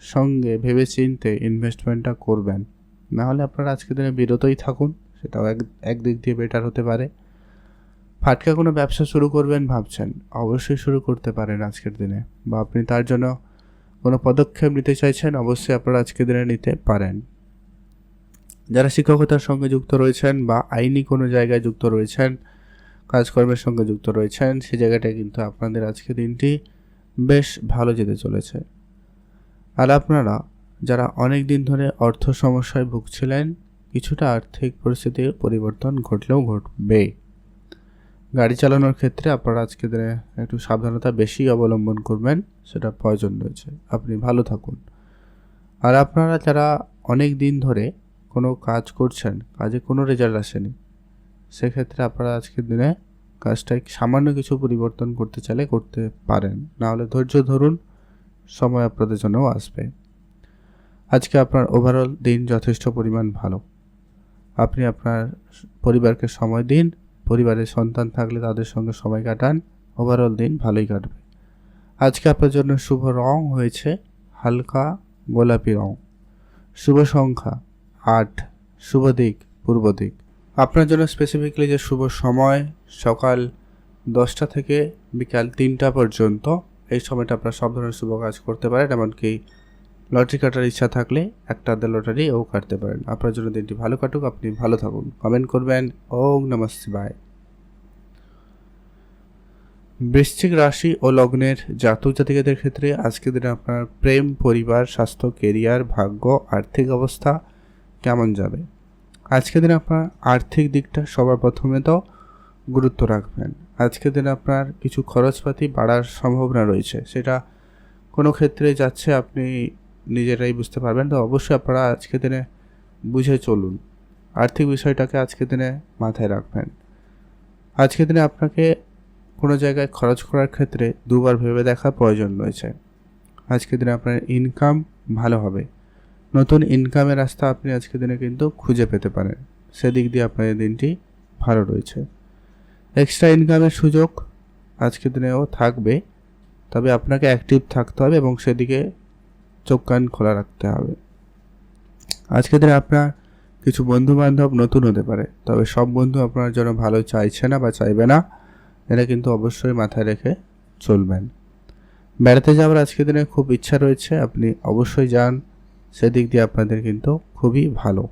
সঙ্গে ভেবেচিন্তে ইনভেস্টমেন্টটা করবেন, নাহলে আপনারা আজকের দিনে বিরতই থাকুন, সেটাও একদিক দিয়ে বেটার হতে পারে। ফাটকা কোনো ব্যবসা শুরু করবেন ভাবছেন, অবশ্যই শুরু করতে পারেন আজকের দিনে, বা আপনি তার জন্য কোনো পদক্ষেপ নিতে চাইছেন, অবশ্যই আপনারা আজকের দিনে নিতে পারেন। যারা শিক্ষকতার সঙ্গে যুক্ত রয়েছেন বা আইনি কোনো জায়গায় যুক্ত রয়েছেন, কাজকর্মের সঙ্গে যুক্ত রয়েছেন, সেই জায়গাটায় কিন্তু আপনাদের আজকে দিনটি বেশ ভালো যেতে চলেছে। আর আপনারা যারা অনেক দিন ধরে অর্থ সমস্যায় ভুগছিলেন, কিছুটা আর্থিক পরিস্থিতির পরিবর্তন ঘটলেও ঘটবে। গাড়ি চালানোর ক্ষেত্রে আপনারা আজকে দিনে একটু সাবধানতা বেশি অবলম্বন করবেন, সেটা প্রয়োজন রয়েছে। আপনি ভালো থাকুন। আর আপনারা যারা অনেক দিন ধরে কোনো কাজ করছেন, কাজে কোনো রেজাল্ট আসেনি, সেক্ষেত্রে আপনারা আজকের দিনে কাজটায় সামান্য কিছু পরিবর্তন করতে চাইলে করতে পারেন, নাহলে ধৈর্য ধরুন, সময় আপনাদের জন্যও আসবে। আজকে আপনার ওভারঅল দিন যথেষ্ট পরিমাণ ভালো। আপনি আপনার পরিবারকে সময় দিন, পরিবারের সন্তান থাকলে তাদের সঙ্গে সময় কাটান, ওভারঅল দিন ভালোই কাটবে। আজকে আপনার জন্য শুভ রং হয়েছে হালকা গোলাপি রং, শুভ সংখ্যা 8, শুভ দিক পূর্ব দিক। আপনার জন্য স্পেসিফিকলি যে শুভ সময় সকাল 10টা থেকে বিকাল 3টা পর্যন্ত, এই সময়টা আপনার সব ধরনের শুভ কাজ করতে পারেন, এমনকি লটারি কাটার ইচ্ছা থাকলে একটা লটারিও কাটতে পারেন। আপনার জন্য দিনটি ভালো কাটুক, আপনি ভালো থাকুন। কমেন্ট করবেন। ওম নমঃ শিবায়। বৃশ্চিক রাশি ও লগ্নের জাতক জাতিকাদের ক্ষেত্রে আজকের দিনে আপনার প্রেম, পরিবার, স্বাস্থ্য, কেরিয়ার, ভাগ্য, আর্থিক অবস্থা কেমন যাবে। আজকের দিনে আপনার আর্থিক দিকটা সবার প্রথমে তো গুরুত্ব রাখবেন। আজকের দিনে আপনার কিছু খরচপাতি বাড়ার সম্ভাবনা রয়েছে, সেটা কোনো ক্ষেত্রে যাচ্ছে আপনি নিজেরাই বুঝতে পারবেন। তো অবশ্যই আপনারা আজকের দিনে বুঝে চলুন, আর্থিক বিষয়টাকে আজকের দিনে মাথায় রাখবেন। আজকের দিনে আপনাকে কোনো জায়গায় খরচ করার ক্ষেত্রে দুবার ভেবে দেখা প্রয়োজন রয়েছে। আজকের দিনে আপনার ইনকাম ভালো হবে, নতুন ইনকামের রাস্তা আপনি আজকের দিনে কিন্তু খুঁজে পেতে পারেন, সেদিক দিয়ে আপনার দিনটি ভালো রয়েছে। এক্সট্রা ইনকামের সুযোগ আজকের দিনেও থাকবে, তবে আপনাকে অ্যাক্টিভ থাকতে হবে এবং সেদিকে চোখ কান খোলা রাখতে হবে। আজকের দিনে আপনার কিছু বন্ধু বান্ধব নতুন হতে পারে, তবে সব বন্ধু আপনার জন্য ভালো চাইছে না বা চাইবে না, এটা কিন্তু অবশ্যই মাথায় রেখে চলবেন। বেড়াতে যাওয়ার আজকের দিনে খুব ইচ্ছা রয়েছে, আপনি অবশ্যই যান, সেদিক দিয়ে আপনাদের কিন্তু খুবই ভালো।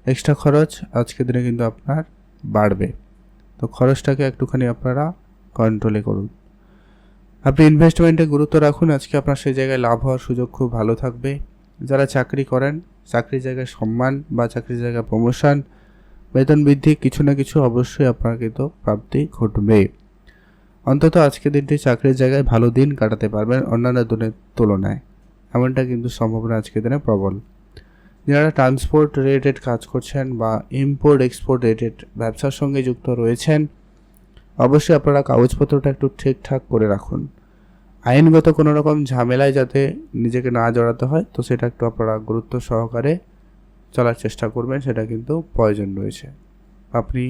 এক্সট্রা খরচ আজকের দিনে কিন্তু আপনার বাড়বে, তো খরচটাকে একটুখানি আপনারা কন্ট্রোলে করুন। আপনি ইনভেস্টমেন্টে গুরুত্ব রাখুন, আজকে আপনার সেই জায়গায় লাভ হওয়ার সুযোগ খুব ভালো থাকবে। যারা চাকরি করেন, চাকরির জায়গায় সম্মান বা চাকরির জায়গায় প্রমোশন, বেতন বৃদ্ধি কিছু না কিছু অবশ্যই আপনার কিন্তু প্রাপ্তি ঘটবে। অন্তত আজকের দিনটি চাকরির জায়গায় ভালো দিন কাটাতে পারবেন অন্যান্য দিনের তুলনায়, এমনটা কিন্তু সম্ভাবনা আজকের দিনে প্রবল। যারা ট্রান্সপোর্ট রিলেটেড কাজ করছেন বা ইম্পোর্ট এক্সপোর্ট রিলেটেড ব্যবসার সঙ্গে যুক্ত রয়েছেন, অবশ্যই আপনারা কাগজপত্রটা একটু ঠিকঠাক করে রাখুন। আইনগত কোনো রকম ঝামেলায় যাতে নিজেকে না জড়াতে হয়, তো সেটা একটু আপনারা গুরুত্ব সহকারে চলার চেষ্টা করবেন, সেটা কিন্তু প্রয়োজন রয়েছে। আপনি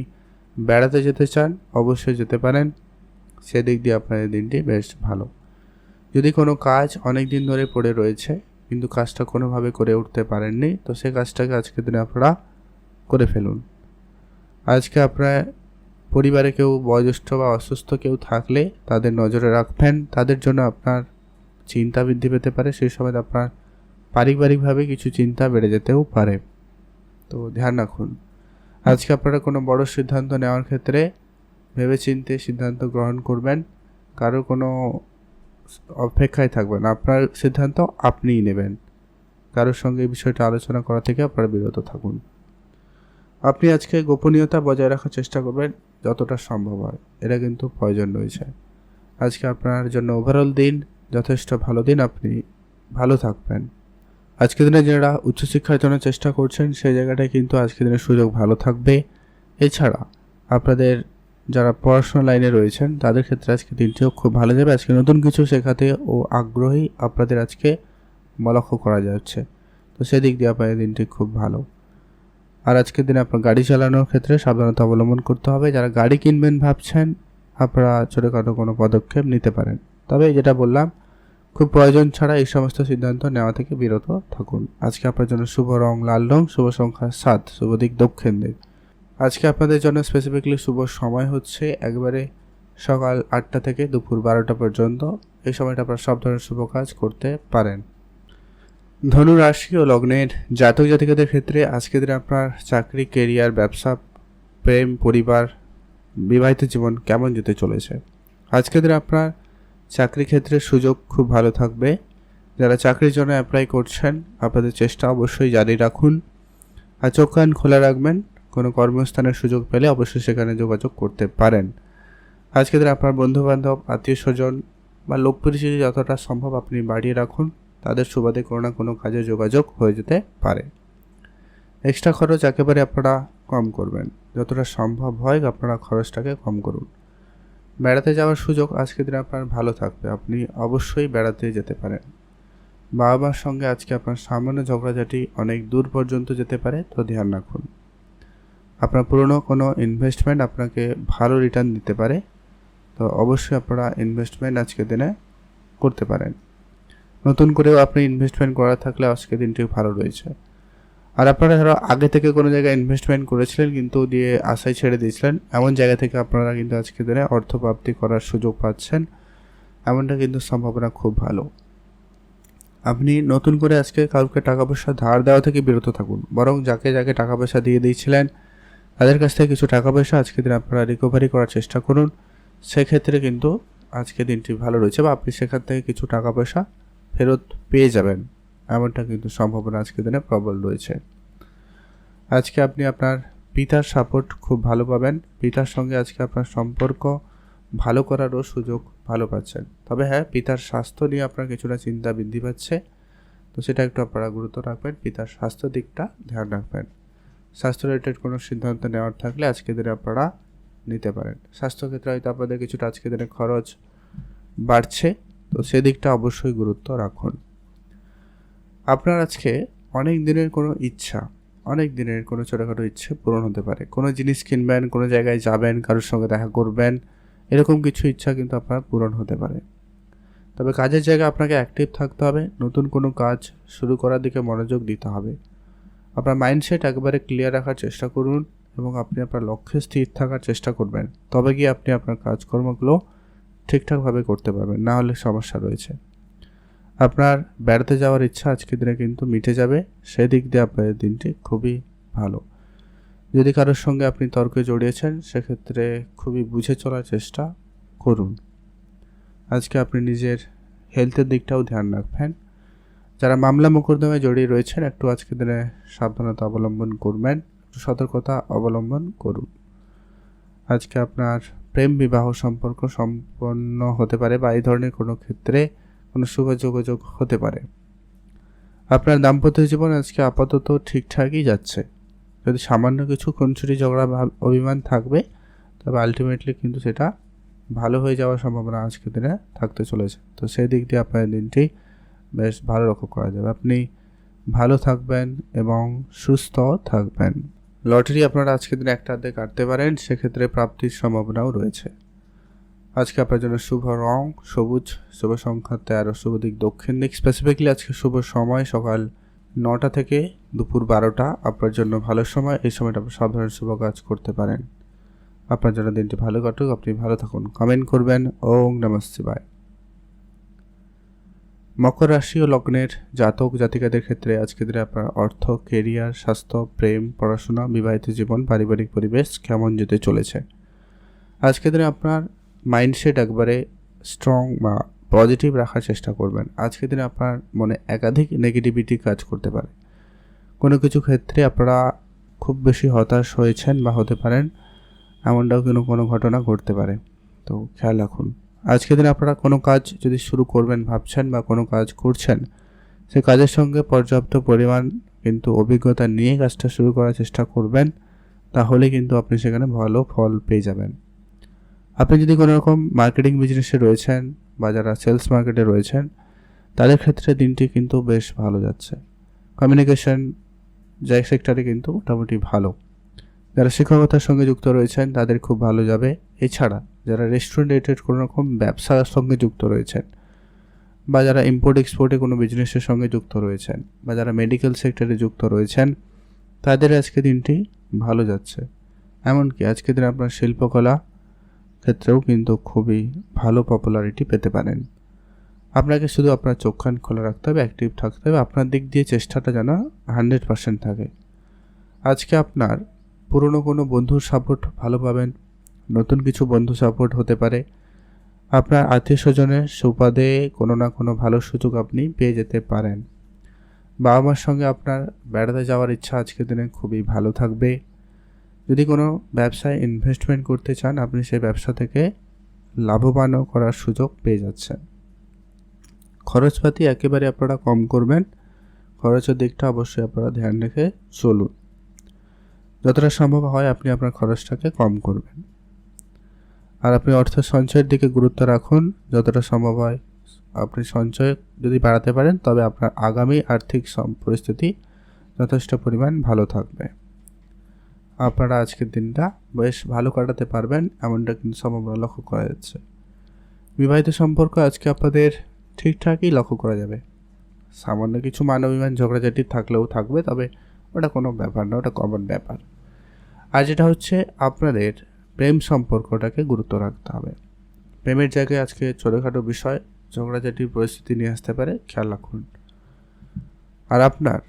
বেড়াতে যেতে চান, অবশ্যই যেতে পারেন, সেদিক দিয়ে আপনাদের দিনটি বেশ ভালো। যদি কোনো কাজ অনেক দিন ধরে পড়ে রয়েছে কিন্তু কাজটা কোনোভাবে করে উঠতে পারেননি, তো সেই কাজটাকে আজকের দিনে আপনারা করে ফেলুন। আজকে আপনার পরিবারে কেউ বয়োজ্যেষ্ঠ বা অসুস্থ কেউ থাকলে তাদের নজরে রাখবেন, তাদের জন্য আপনার চিন্তা বৃদ্ধি পেতে পারে, সেই সময় আপনার পারিবারিকভাবে কিছু চিন্তা বেড়ে যেতেও পারে, তো ধ্যান রাখুন। আজকে আপনারা কোনো বড় সিদ্ধান্ত নেওয়ার ক্ষেত্রে ভেবেচিন্তে সিদ্ধান্ত গ্রহণ করবেন, কারো কোনো অপেক্ষায় থাকবেন, আপনার সিদ্ধান্ত আপনিই নেবেন। কারোর সঙ্গে এই বিষয়টা আলোচনা করা থেকে আপনারা বিরত থাকুন। আপনি আজকে গোপনীয়তা বজায় রাখার চেষ্টা করবেন যতটা সম্ভব হয়, এটা কিন্তু প্রয়োজন রয়েছে। আজকে আপনার জন্য ওভারঅল দিন যথেষ্ট ভালো দিন, আপনি ভালো থাকবেন। আজকের দিনে যারা উচ্চশিক্ষার জন্য চেষ্টা করছেন, সেই জায়গাটায় কিন্তু আজকের দিনের সুযোগ ভালো থাকবে। এছাড়া আপনাদের যারা পড়াশোনা লাইনে রয়েছেন তাদের ক্ষেত্রে আজকে দিনটিও খুব ভালো যাবে। আজকে নতুন কিছু শেখাতে ও আগ্রহী আপনাদের আজকে লক্ষ্য করা যাচ্ছে, তো সেদিক দিয়ে আপনাদের দিনটি খুব ভালো। আর আজকের দিনে আপনার গাড়ি চালানোর ক্ষেত্রে সাবধানতা অবলম্বন করতে হবে। যারা গাড়ি কিনবেন ভাবছেন, আপনারা ছোটোখাটো কোনো পদক্ষেপ নিতে পারেন, তবে যেটা বললাম খুব প্রয়োজন ছাড়া এই সমস্ত সিদ্ধান্ত নেওয়া থেকে বিরত থাকুন। আজকে আপনার জন্য শুভ রং লাল রং, শুভ সংখ্যা 7, শুভ দিক দক্ষিণ দিক। আজকে আপনাদের জন্য স্পেসিফিকলি শুভ সময় হচ্ছে একবারে সকাল 8টা থেকে দুপুর 12টা পর্যন্ত, এই সময়টা আপনারা সব ধরনের শুভ কাজ করতে পারেন। ধনু রাশি ও লগ্নের জাতক জাতিকাদের ক্ষেত্রে আজকের দিনে আপনার চাকরি, কেরিয়ার, ব্যবসা, প্রেম, পরিবার, বিবাহিত জীবন কেমন যেতে চলেছে। আজকের দিনে আপনার চাকরি ক্ষেত্রে সুযোগ খুব ভালো থাকবে। যারা চাকরির জন্য অ্যাপ্লাই করছেন, আপনাদের চেষ্টা অবশ্যই জারি রাখুন, আর চোখ কান খোলা রাখবেন। কোনো কর্মস্থানের সুযোগ পেলে অবশ্যই সেখানে যোগাযোগ করতে পারেন। আজকের দিনে আপনার বন্ধুবান্ধব, আত্মীয় স্বজন বা লোক পরিচিতি যতটা সম্ভব আপনি বাড়িয়ে রাখুন, তাদের সুবাদে কোনো না কোনো কাজে যোগাযোগ হয়ে যেতে পারে। এক্সট্রা খরচ একেবারে আপনারা কম করবেন, যতটা সম্ভব হয় আপনারা খরচটাকে কম করুন। বেড়াতে যাওয়ার সুযোগ আজকের দিনে আপনার ভালো থাকবে, আপনি অবশ্যই বেড়াতে যেতে পারেন। বাবা মার সঙ্গে আজকে আপনার সামান্য ঝগড়াঝাটি অনেক দূর পর্যন্ত যেতে পারে, তো ধ্যান রাখুন। আপনার পুরনো কোনো ইনভেস্টমেন্ট আপনাকে ভালো রিটার্ন দিতে পারে, তো অবশ্যই আপনারা ইনভেস্টমেন্ট আজকের দিনে করতে পারেন। নতুন করেও আপনি ইনভেস্টমেন্ট করা থাকলে আজকের দিনটি ভালো রয়েছে। আর আপনারা ধরো আগে থেকে কোনো জায়গায় ইনভেস্টমেন্ট করেছিলেন কিন্তু দিয়ে আশায় ছেড়ে দিয়েছিলেন, এমন জায়গা থেকে আপনারা কিন্তু আজকের দিনে অর্থ প্রাপ্তি করার সুযোগ পাচ্ছেন, এমনটা কিন্তু সম্ভাবনা খুব ভালো। আপনি নতুন করে আজকে কাউকে টাকা পয়সা ধার দেওয়া থেকে বিরত থাকুন, বরং যাকে যাকে টাকা পয়সা দিয়ে দিয়েছিলেন তাদের কাছ থেকে কিছু টাকা পয়সা আজকের দিনে আপনারা রিকভারি করার চেষ্টা করুন। সেক্ষেত্রে কিন্তু আজকের দিনটি ভালো রয়েছে, বা আপনি সেখান থেকে কিছু টাকা পয়সা ফেরত পেয়ে যাবেন, এমনটা কিন্তু সম্ভাবনা আজকের দিনে প্রবল রয়েছে। আজকে আপনি আপনার পিতার সাপোর্ট খুব ভালো পাবেন, পিতার সঙ্গে আজকে আপনার সম্পর্ক ভালো করারও সুযোগ ভালো পাচ্ছেন। তবে হ্যাঁ, পিতার স্বাস্থ্য নিয়ে আপনার কিছুটা চিন্তা বৃদ্ধি পাচ্ছে, তো সেটা একটু আপনারা গুরুত্ব রাখবেন, পিতার স্বাস্থ্য দিকটা ধ্যান রাখবেন। স্বাস্থ্য রিলেটেড কোনো সিদ্ধান্ত নেওয়ার থাকলে আজকের দিনে আপনারা নিতে পারেন। স্বাস্থ্যক্ষেত্রে হয়তো আপনাদের কিছুটা আজকের দিনে খরচ বাড়ছে, তো সেদিকটা অবশ্যই গুরুত্ব রাখুন। আপনার আজকে অনেক দিনের কোনো ইচ্ছা, অনেক দিনের কোনো ছোটোখাটো ইচ্ছে পূরণ হতে পারে। কোনো জিনিস কিনবেন, কোনো জায়গায় যাবেন, কারোর সঙ্গে দেখা করবেন, এরকম কিছু ইচ্ছা কিন্তু আপনার পূরণ হতে পারে। তবে কাজের জায়গায় আপনাকে অ্যাক্টিভ থাকতে হবে, নতুন কোনো কাজ শুরু করার দিকে মনোযোগ দিতে হবে। আপনার মাইন্ডসেট একবারে ক্লিয়ার রাখার চেষ্টা করুন এবং আপনি আপনার লক্ষ্যে স্থির থাকার চেষ্টা করবেন, তবে গিয়ে আপনি আপনার কাজকর্মগুলো ঠিকঠাকভাবে করতে পারবেন, না হলে সমস্যা রয়েছে। আপনার বেড়াতে যাওয়ার ইচ্ছা আজকের দিনে কিন্তু মিটে যাবে, সেদিক দিয়ে আপনার দিনটি খুবই ভালো। যদি কারোর সঙ্গে আপনি তর্কে জড়িয়েছেন সেক্ষেত্রে খুবই বুঝে চলার চেষ্টা করুন। আজকে আপনি নিজের হেলথের দিকটাও ধ্যান রাখবেন। যারা মামলা মোকদ্দমায় জড়িয়ে রয়েছেন একটু আজকের দিনে সাবধানতা অবলম্বন করবেন, একটু সতর্কতা অবলম্বন করুন। আজকে আপনার প্রেম বিবাহ সম্পর্ক সম্পন্ন হতে পারে, বা এই ধরনের কোনো ক্ষেত্রে কোনো শুভ যোগাযোগ হতে পারে। আপনার দাম্পত্য জীবন আজকে আপাতত ঠিকঠাকই যাচ্ছে, যদি সামান্য কিছু খুনসুটি ঝগড়া অভিমান থাকবে, তবে আলটিমেটলি কিন্তু সেটা ভালো হয়ে যাওয়ার সম্ভাবনা আজকের দিনে থাকতে চলেছে। তো সেই দিক দিয়ে আপনার দিনটি বেশ ভালো লক্ষ্য করা যাবে। আপনি ভালো থাকবেন এবং সুস্থ থাকবেন। লটারি আপনারা আজকের দিনে একটা হাতে কাটতে পারেন, সেক্ষেত্রে প্রাপ্তির সম্ভাবনাও রয়েছে। আজকে আপনার জন্য শুভ রং সবুজ, শুভ সংখ্যা 13, শুভ দিক দক্ষিণ দিক। স্পেসিফিকলি আজকে শুভ সময় সকাল 9টা থেকে দুপুর 12টা আপনার জন্য ভালো সময়। এই সময়টা আপনি সব ধরনের শুভ কাজ করতে পারেন। আপনার জন্য দিনটি ভালো কাটুক, আপনি ভালো থাকুন। কমেন্ট করবেন। ওম নমঃ শিবায়। মকর রাশি ও লগ্নের জাতক জাতিকাদের ক্ষেত্রে আজকের দিনে আপনার অর্থ, কেরিয়ার, স্বাস্থ্য, প্রেম, পড়াশোনা, বিবাহিত জীবন, পারিবারিক পরিবেশ কেমন যেতে চলেছে। আজকের দিনে আপনার মাইন্ডসেট একবারে স্ট্রং বা পজিটিভ রাখার চেষ্টা করবেন। আজকের দিনে আপনার মনে একাধিক নেগেটিভিটি কাজ করতে পারে, কোনো কিছু ক্ষেত্রে আপনারা খুব বেশি হতাশ হয়েছেন বা হতে পারেন, এমনটাও কোনো ঘটনা ঘটতে পারে, তো খেয়াল রাখুন। আজকের দিনে আপনারা কোনো কাজ যদি শুরু করবেন ভাবছেন বা কোনো কাজ করছেন, সেই কাজের সঙ্গে পর্যাপ্ত পরিমাণ কিন্তু অভিজ্ঞতা নিয়ে কাজটা শুরু করার চেষ্টা করবেন, তাহলে কিন্তু আপনি সেখানে ভালো ফল পেয়ে যাবেন। আপনি যদি কোনো রকম মার্কেটিং বিজনেসে রয়েছেন বা যারা সেলস মার্কেটে রয়েছেন, তাদের ক্ষেত্রে দিনটি কিন্তু বেশ ভালো যাচ্ছে। কমিউনিকেশন সেক্টরে কিন্তু মোটামুটি ভালো। যারা শিক্ষকতার সঙ্গে যুক্ত রয়েছেন তাদের খুব ভালো যাবে। এছাড়া যারা রেস্টুরেন্ট রিলেটেড কোনো রকম ব্যবসার সঙ্গে যুক্ত রয়েছেন, বা যারা ইম্পোর্ট এক্সপোর্টে কোনো বিজনেসের সঙ্গে যুক্ত রয়েছেন, বা যারা মেডিকেল সেক্টরে যুক্ত রয়েছেন, তাদের আজকে দিনটি ভালো যাচ্ছে। এমনকি আজকের দিনে আপনার শিল্পকলা ক্ষেত্রেও কিন্তু খুবই ভালো পপুলারিটি পেতে পারেন। আপনাকে শুধু আপনার চোখ কান খোলা রাখতে হবে, অ্যাক্টিভ থাকতে হবে, আপনার দিক দিয়ে চেষ্টাটা যেন 100% থাকে। আজকে আপনার পুরনো কোনো বন্ধুর সাপোর্ট ভালো পাবেন, নতুন কিছু বন্ধু সাপোর্ট হতে পারে। আপনার আত্মীয় স্বজনের সুবাদে কোনো না কোনো ভালো সুযোগ আপনি পেয়ে যেতে পারেন। বাবা মার সঙ্গে আপনার বেড়াতে যাওয়ার ইচ্ছা আজকের দিনে খুবই ভালো থাকবে। যদি কোনো ব্যবসায় ইনভেস্টমেন্ট করতে চান, আপনি সেই ব্যবসা থেকে লাভবানও করার সুযোগ পেয়ে যাচ্ছেন। খরচপাতি একেবারে আপনারা কম করবেন। খরচের দিকটা অবশ্যই আপনারা ধ্যান রেখে চলুন। যতটা সম্ভব হয় আপনি আপনার খরচটাকে কম করবেন। আর আপনি অর্থ সঞ্চয়ের দিকে গুরুত্ব রাখুন। যতটা সম্ভব হয় আপনি সঞ্চয় যদি বাড়াতে পারেন তবে আপনার আগামী আর্থিক পরিস্থিতি যথেষ্ট পরিমাণ ভালো থাকবে। আপনারা আজকের দিনটা বেশ ভালো কাটাতে পারবেন এমনটা কিন্তু সম্ভাবনা লক্ষ্য করা যাচ্ছে। বিবাহিত সম্পর্ক আজকে আপনাদের ঠিকঠাকই লক্ষ্য করা যাবে। সামান্য কিছু মানবিমান ঝগড়াঝাটি থাকলেও থাকবে, তবে ওটা কোনো ব্যাপার না, ওটা কমন ব্যাপার। আর যেটা হচ্ছে আপনাদের প্রেম সম্পর্কটাকে গুরুত্ব রাখতে হবে। প্রেমের জায়গায় আজকে ছোটোখাটো বিষয় ঝগড়াঝাটির পরিস্থিতি নিয়ে আসতে পারে, খেয়াল রাখুন। আর আপনার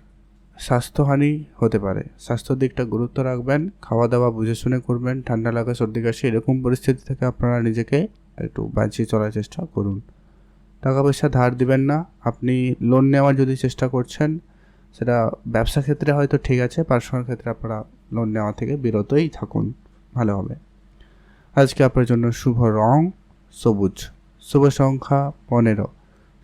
স্বাস্থ্যহানি হতে পারে, স্বাস্থ্যের দিকটা গুরুত্ব রাখবেন। খাওয়া দাওয়া বুঝে শুনে করবেন। ঠান্ডা লাগা, সর্দি কাশি এরকম পরিস্থিতি থেকে আপনারা নিজেকে একটু বাঁচিয়ে চলার চেষ্টা করুন। টাকা পয়সা ধার দিবেন না। আপনি লোন নেওয়ার যদি চেষ্টা করছেন, সেটা ব্যবসা ক্ষেত্রে হয়তো ঠিক আছে, পার্সোনাল ক্ষেত্রে আপনারা লোন নেওয়া থেকে বিরতই থাকুন, ভালো হবে। আজকে আপনার জন্য শুভ রং সবুজ, শুভ সংখ্যা 15,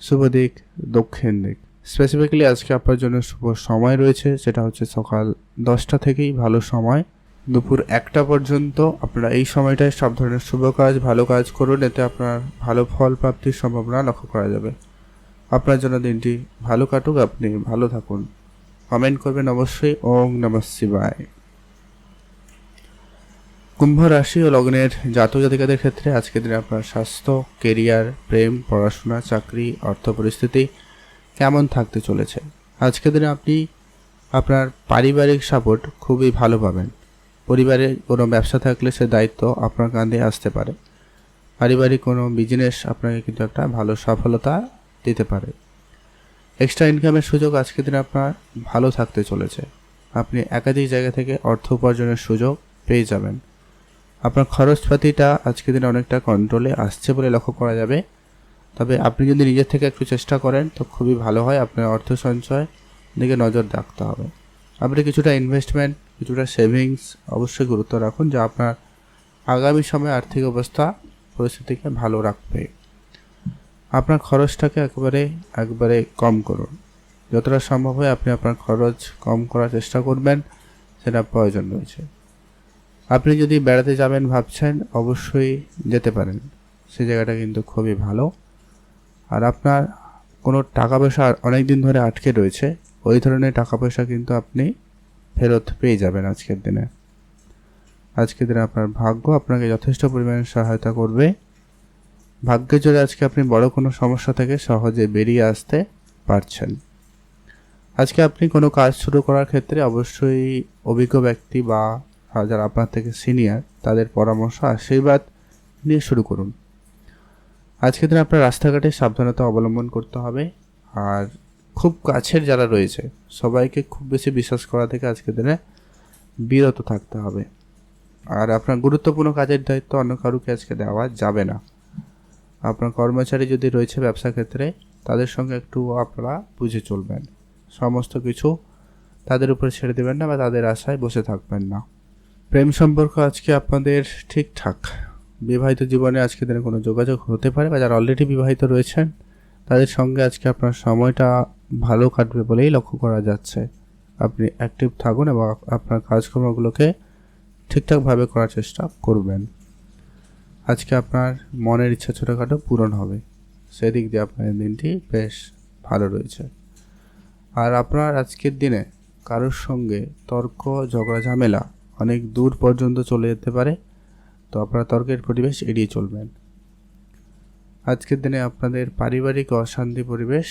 শুভ দিক দক্ষিণ দিক। স্পেসিফিক্যালি আজকে আপনার জন্য শুভ সময় রয়েছে, সেটা হচ্ছে সকাল 10টা থেকেই ভালো সময়, দুপুর 1টা পর্যন্ত। আপনারা এই সময়টায় সব ধরনের শুভ কাজ, ভালো কাজ করুন, এতে আপনার ভালো ফল প্রাপ্তির সম্ভাবনা লক্ষ্য করা যাবে। আপনার জন্য দিনটি ভালো কাটুক, আপনি ভালো থাকুন। কমেন্ট করবেন অবশ্যই। ওম নমঃ শিবায়। কুম্ভ রাশি ও লগ্নের জাতক জাতিকাদের ক্ষেত্রে আজকের দিনে আপনার স্বাস্থ্য, কেরিয়ার, প্রেম, পড়াশোনা, চাকরি, অর্থ পরিস্থিতি কেমন থাকতে চলেছে। আজকের দিনে আপনি আপনার পারিবারিক সাপোর্ট খুবই ভালো পাবেন। পরিবারে কোনো ব্যবসা থাকলে সে দায়িত্ব আপনার কাঁধে আসতে পারে। পারিবারিক কোনো বিজনেস আপনাকে কিন্তু একটা ভালো সফলতা দিতে পারে। এক্সট্রা ইনকামের সুযোগ আজকের দিনে আপনার ভালো থাকতে চলেছে। আপনি একাধিক জায়গা থেকে অর্থ উপার্জনের সুযোগ পেয়ে যাবেন। আপনার খরচপাতিটা আজকের দিনে অনেকটা কন্ট্রোলে আসছে বলে লক্ষ্য করা যাবে। তবে আপনি যদি নিজের থেকে একটু চেষ্টা করেন তো খুবই ভালো হয়। আপনার অর্থ সঞ্চয় দিকে নজর রাখতে হবে। আপনি কিছুটা ইনভেস্টমেন্ট, কিছুটা সেভিংস অবশ্যই গুরুত্ব রাখুন, যা আপনার আগামী সময়ে আর্থিক অবস্থা পরিস্থিতিকে ভালো রাখবে। আপনার খরচটাকে একবারে কম করুন। যতটা সম্ভব হয় আপনি আপনার খরচ কম করার চেষ্টা করবেন, সেটা প্রয়োজন রয়েছে। আপনি যদি বেড়াতে যাবেন ভাবছেন, অবশ্যই যেতে পারেন, সেই জায়গাটা কিন্তু খুবই ভালো। আর আপনার কোনো টাকা পয়সা অনেক দিন ধরে আটকে রয়েছে, ওই ধরনের টাকা পয়সা কিন্তু আপনি ফেরত পেয়ে যাবেন আজকের দিনে। আজকের দিনে আপনার ভাগ্য আপনাকে যথেষ্ট পরিমাণে সহায়তা করবে। ভাগ্যের জোরে আজকে আপনি বড় কোনো সমস্যা থেকে সহজে বেরিয়ে আসতে পারছেন। আজকে আপনি কোনো কাজ শুরু করার ক্ষেত্রে অবশ্যই অভিজ্ঞ ব্যক্তি বা যারা আপনার থেকে সিনিয়র তাদের পরামর্শ, আশীর্বাদ নিয়ে শুরু করুন। আজকের দিনে আপনার রাস্তাঘাটে সাবধানতা অবলম্বন করতে হবে। আর খুব কাছের যারা রয়েছে সবাইকে খুব বেশি বিশ্বাস করা থেকে আজকের দিনে বিরত থাকতে হবে। আর আপনার গুরুত্বপূর্ণ কাজের দায়িত্ব অন্য কারুকে আজকে দেওয়া যাবে না। আপনার কর্মচারী যদি রয়েছে ব্যবসা ক্ষেত্রে, তাদের সঙ্গে একটু আপনারা বুঝে চলবেন। সমস্ত কিছু তাদের উপরে ছেড়ে দেবেন না বা তাদের আশায় বসে থাকবেন না। প্রেম সম্পর্ক আজকে আপনাদের ঠিকঠাক। বিবাহিত জীবনে আজকে দিনে কোনো যোগাযোগ হতে পারে, বা যারা অলরেডি বিবাহিত রয়েছেন তাদের সঙ্গে আজকে আপনার সময়টা ভালো কাটবে বলেই লক্ষ্য করা যাচ্ছে। আপনি অ্যাক্টিভ থাকুন এবং আপনার কাজকর্মগুলোকে ঠিকঠাকভাবে করার চেষ্টা করবেন। আজকে আপনার মনের ইচ্ছা ছোটোখাটো পূরণ হবে, সেদিক দিয়ে আপনার দিনটি বেশ ভালো রয়েছে। আর আপনার আজকের দিনে কারোর সঙ্গে তর্ক, ঝগড়া, ঝামেলা অনেক দূর পর্যন্ত চলে যেতে পারে, তো আপনারা তর্কের পরিবেশ এড়িয়ে চলবেন। আজকের দিনে আপনাদের পারিবারিক অশান্তি পরিবেশ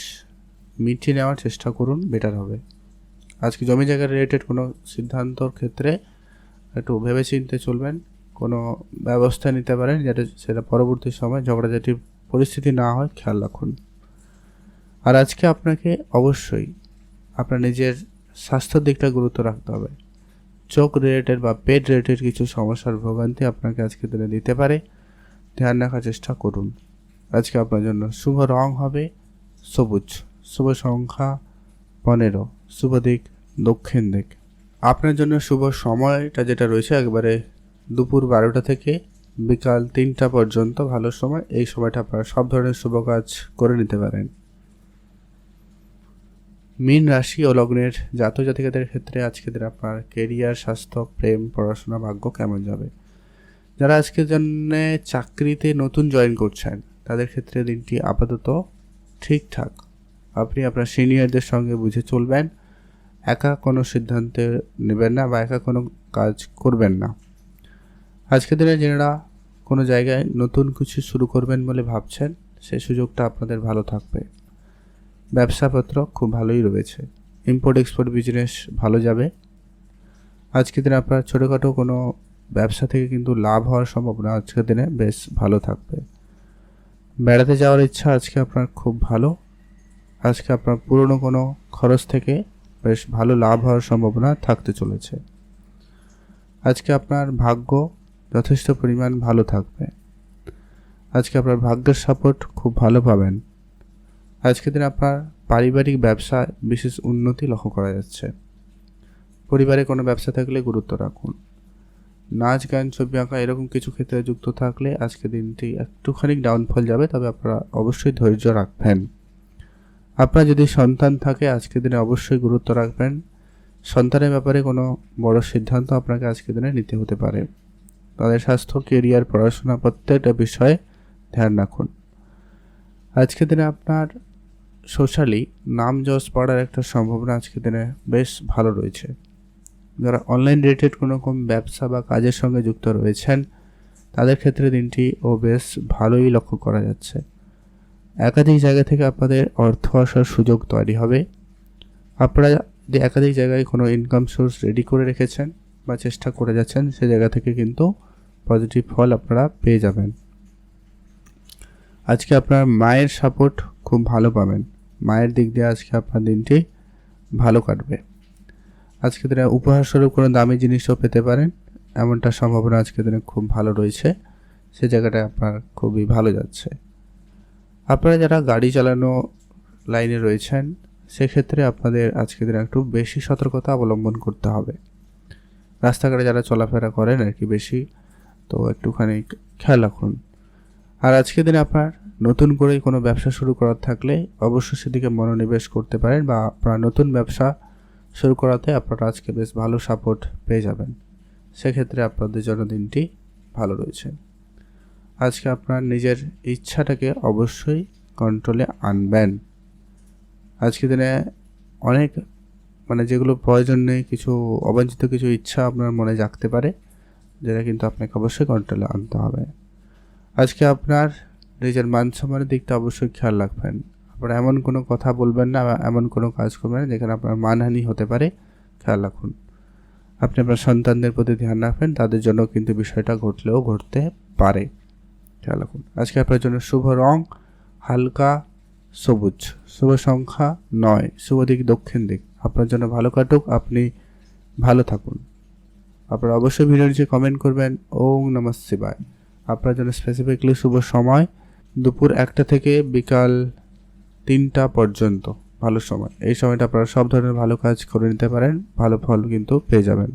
মিটিয়ে নেওয়ার চেষ্টা করুন, বেটার হবে। আজকে জমি জায়গা রিলেটেড কোনো সিদ্ধান্তর ক্ষেত্রে একটু ভেবেচিন্তে চলবেন। কোনো ব্যবস্থা নিতে পারেন যাতে সেটা পরবর্তী সময় ঝগড়াঝাটির পরিস্থিতি না হয়, খেয়াল রাখুন। আর আজকে আপনাকে অবশ্যই আপনার নিজের স্বাস্থ্যের দিকটা গুরুত্ব রাখতে হবে। চোখ রিলেটেড বা পেট রিলেটেড কিছু সমস্যার ভোগান্তি আপনাকে আজকে দিনে দিতে পারে, ধ্যান রাখার চেষ্টা করুন। আজকে আপনার জন্য শুভ রং হবে সবুজ, শুভ সংখ্যা 15, শুভ দিক দক্ষিণ দিক। আপনার জন্য শুভ সময়টা যেটা রয়েছে একবারে দুপুর 12টা থেকে বিকাল 3টা পর্যন্ত ভালো সময়। এই সময়টা আপনারা সব ধরনের শুভ কাজ করে নিতে পারেন। মীন রাশি ও লগ্নের জাতক জাতিকাদের ক্ষেত্রে আজকের দিনে আপনার কেরিয়ার, স্বাস্থ্য, প্রেম, পড়াশোনা, ভাগ্য কেমন যাবে? যারা আজকের জন্য চাকরিতে নতুন জয়েন করছেন তাদের ক্ষেত্রে দিনটি আপাতত ঠিকঠাক। আপনি আপনার সিনিয়রদের সঙ্গে বুঝে চলবেন, একা কোনো সিদ্ধান্ত নেবেন না বা একা কোনো কাজ করবেন না। আজকের দিনে যারা কোনো জায়গায় নতুন কিছু শুরু করবেন বলে ভাবছেন সেই সুযোগটা আপনাদের ভালো থাকবে। ব্যবসাপত্র খুব ভালোই রয়েছে। ইম্পোর্ট এক্সপোর্ট বিজনেস ভালো যাবে। আজকের দিনে আপনার ছোটোখাটো কোনো ব্যবসা থেকে কিন্তু লাভ হওয়ার সম্ভাবনা আজকের দিনে বেশ ভালো থাকবে। বেড়াতে যাওয়ার ইচ্ছা আজকে আপনার খুব ভালো। আজকে আপনার পুরনো কোনো খরচ থেকে বেশ ভালো লাভ হওয়ার সম্ভাবনা থাকতে চলেছে। আজকে আপনার ভাগ্য যথেষ্ট পরিমাণ ভালো থাকবে। আজকে আপনার ভাগ্যের সাপোর্ট খুব ভালো পাবেন। আজকের দিনে আপনার পারিবারিক ব্যবসায় বিশেষ উন্নতি লক্ষ্য করা যাচ্ছে। পরিবারে কোনো ব্যবসা থাকলে গুরুত্ব রাখুন। নাচ, গান, ছবি আঁকা এরকম কিছু ক্ষেত্রে যুক্ত থাকলে আজকের দিনটি একটুখানি ডাউনফল যাবে, তবে আপনারা অবশ্যই ধৈর্য রাখবেন। আপনার যদি সন্তান থাকে আজকের দিনে অবশ্যই গুরুত্ব রাখবেন। সন্তানের ব্যাপারে কোনো বড় সিদ্ধান্ত আপনাকে আজকের দিনে নিতে হতে পারে। তাদের স্বাস্থ্য, কেরিয়ার, পড়াশোনা প্রত্যেকটা বিষয়ে ধ্যান রাখুন। আজকের দিনে আপনার সোশ্যালি নাম যশ পড়ার একটা সম্ভাবনা আজকের দিনে বেশ ভালো রয়েছে। যারা অনলাইন রিলেটেড কোনো রকম ব্যবসা বা কাজের সঙ্গে যুক্ত রয়েছেন তাদের ক্ষেত্রে দিনটি বেশ ভালোই লক্ষ্য করা যাচ্ছে। একাধিক জায়গা থেকে আপনাদের অর্থ আসার সুযোগ তৈরি হবে। আপনারা যদি একাধিক জায়গায় কোনো ইনকাম সোর্স রেডি করে রেখেছেন বা চেষ্টা করে যাচ্ছেন সে জায়গা থেকে কিন্তু পজিটিভ ফল আপনারা পেয়ে যাবেন। আজকে আপনার মায়ের সাপোর্ট খুব ভালো পাবেন। মায়ের দিক দিয়ে আজকে আপনার দিনটি ভালো কাটবে। আজকে দিনে উপহার স্বরূপ কোনো দামি জিনিসও পেতে পারেন, এমনটা সম্ভাবনা আজকে দিনে খুব ভালো রয়েছে। সে জায়গাটায় আপনার খুবই ভালো যাচ্ছে। আপনারা যারা গাড়ি চালানো লাইনে রয়েছেন সেক্ষেত্রে আপনাদের আজকে দিনে একটু বেশি সতর্কতা অবলম্বন করতে হবে। রাস্তাঘাটে যারা চলাফেরা করেন আর কি বেশি, তো একটুখানি খেয়াল রাখুন। আর আজকে দিনে আপনার নতুন করে কোনো ব্যবসা শুরু করার থাকলে অবশ্যই সেদিকে মনোনিবেশ করতে পারেন বা আপনার নতুন ব্যবসা শুরু করাতে আপনারা আজকে বেশ ভালো সাপোর্ট পেয়ে যাবেন। সেক্ষেত্রে আপনাদের জন্য দিনটি ভালো রয়েছে। আজকে আপনার নিজের ইচ্ছাটাকে অবশ্যই কন্ট্রোলে আনবেন। আজকে দিনে অনেক যেগুলো প্রয়োজন নেই, কিছু অবাঞ্ছিত কিছু ইচ্ছা আপনার মনে জাগতে পারে, যেটা কিন্তু আপনাকে অবশ্যই কন্ট্রোলে আনতে হবে। আজকে আপনার নিজের মান সম্মানের দিকটা অবশ্যই খেয়াল রাখবেন। আপনারা এমন কোনো কথা বলবেন না বা এমন কোনো কাজ করবেন না যেখানে আপনার মানহানি হতে পারে, খেয়াল রাখুন। আপনি আপনার সন্তানদের প্রতি ধ্যান রাখবেন, তাদের জন্য কিন্তু বিষয়টা ঘটলেও ঘটতে পারে, খেয়াল রাখুন। আজকে আপনার জন্য শুভ রং হালকা সবুজ, শুভ সংখ্যা 9, শুভ দিক দক্ষিণ দিক। আপনার জন্য ভালো কাটুক, আপনি ভালো থাকুন। আপনারা অবশ্যই ভিডিও নিচে কমেন্ট করবেন ওম নমঃ শিবায়। আপনার জন্য স্পেসিফিকলি শুভ সময় দুপুর 1টা থেকে বিকাল 3টা পর্যন্ত ভালো সময়। এই সময়টা আপনারা সব ধরনের ভালো কাজ করে নিতে পারেন, ভালো ফল কিন্তু পেয়ে যাবেন।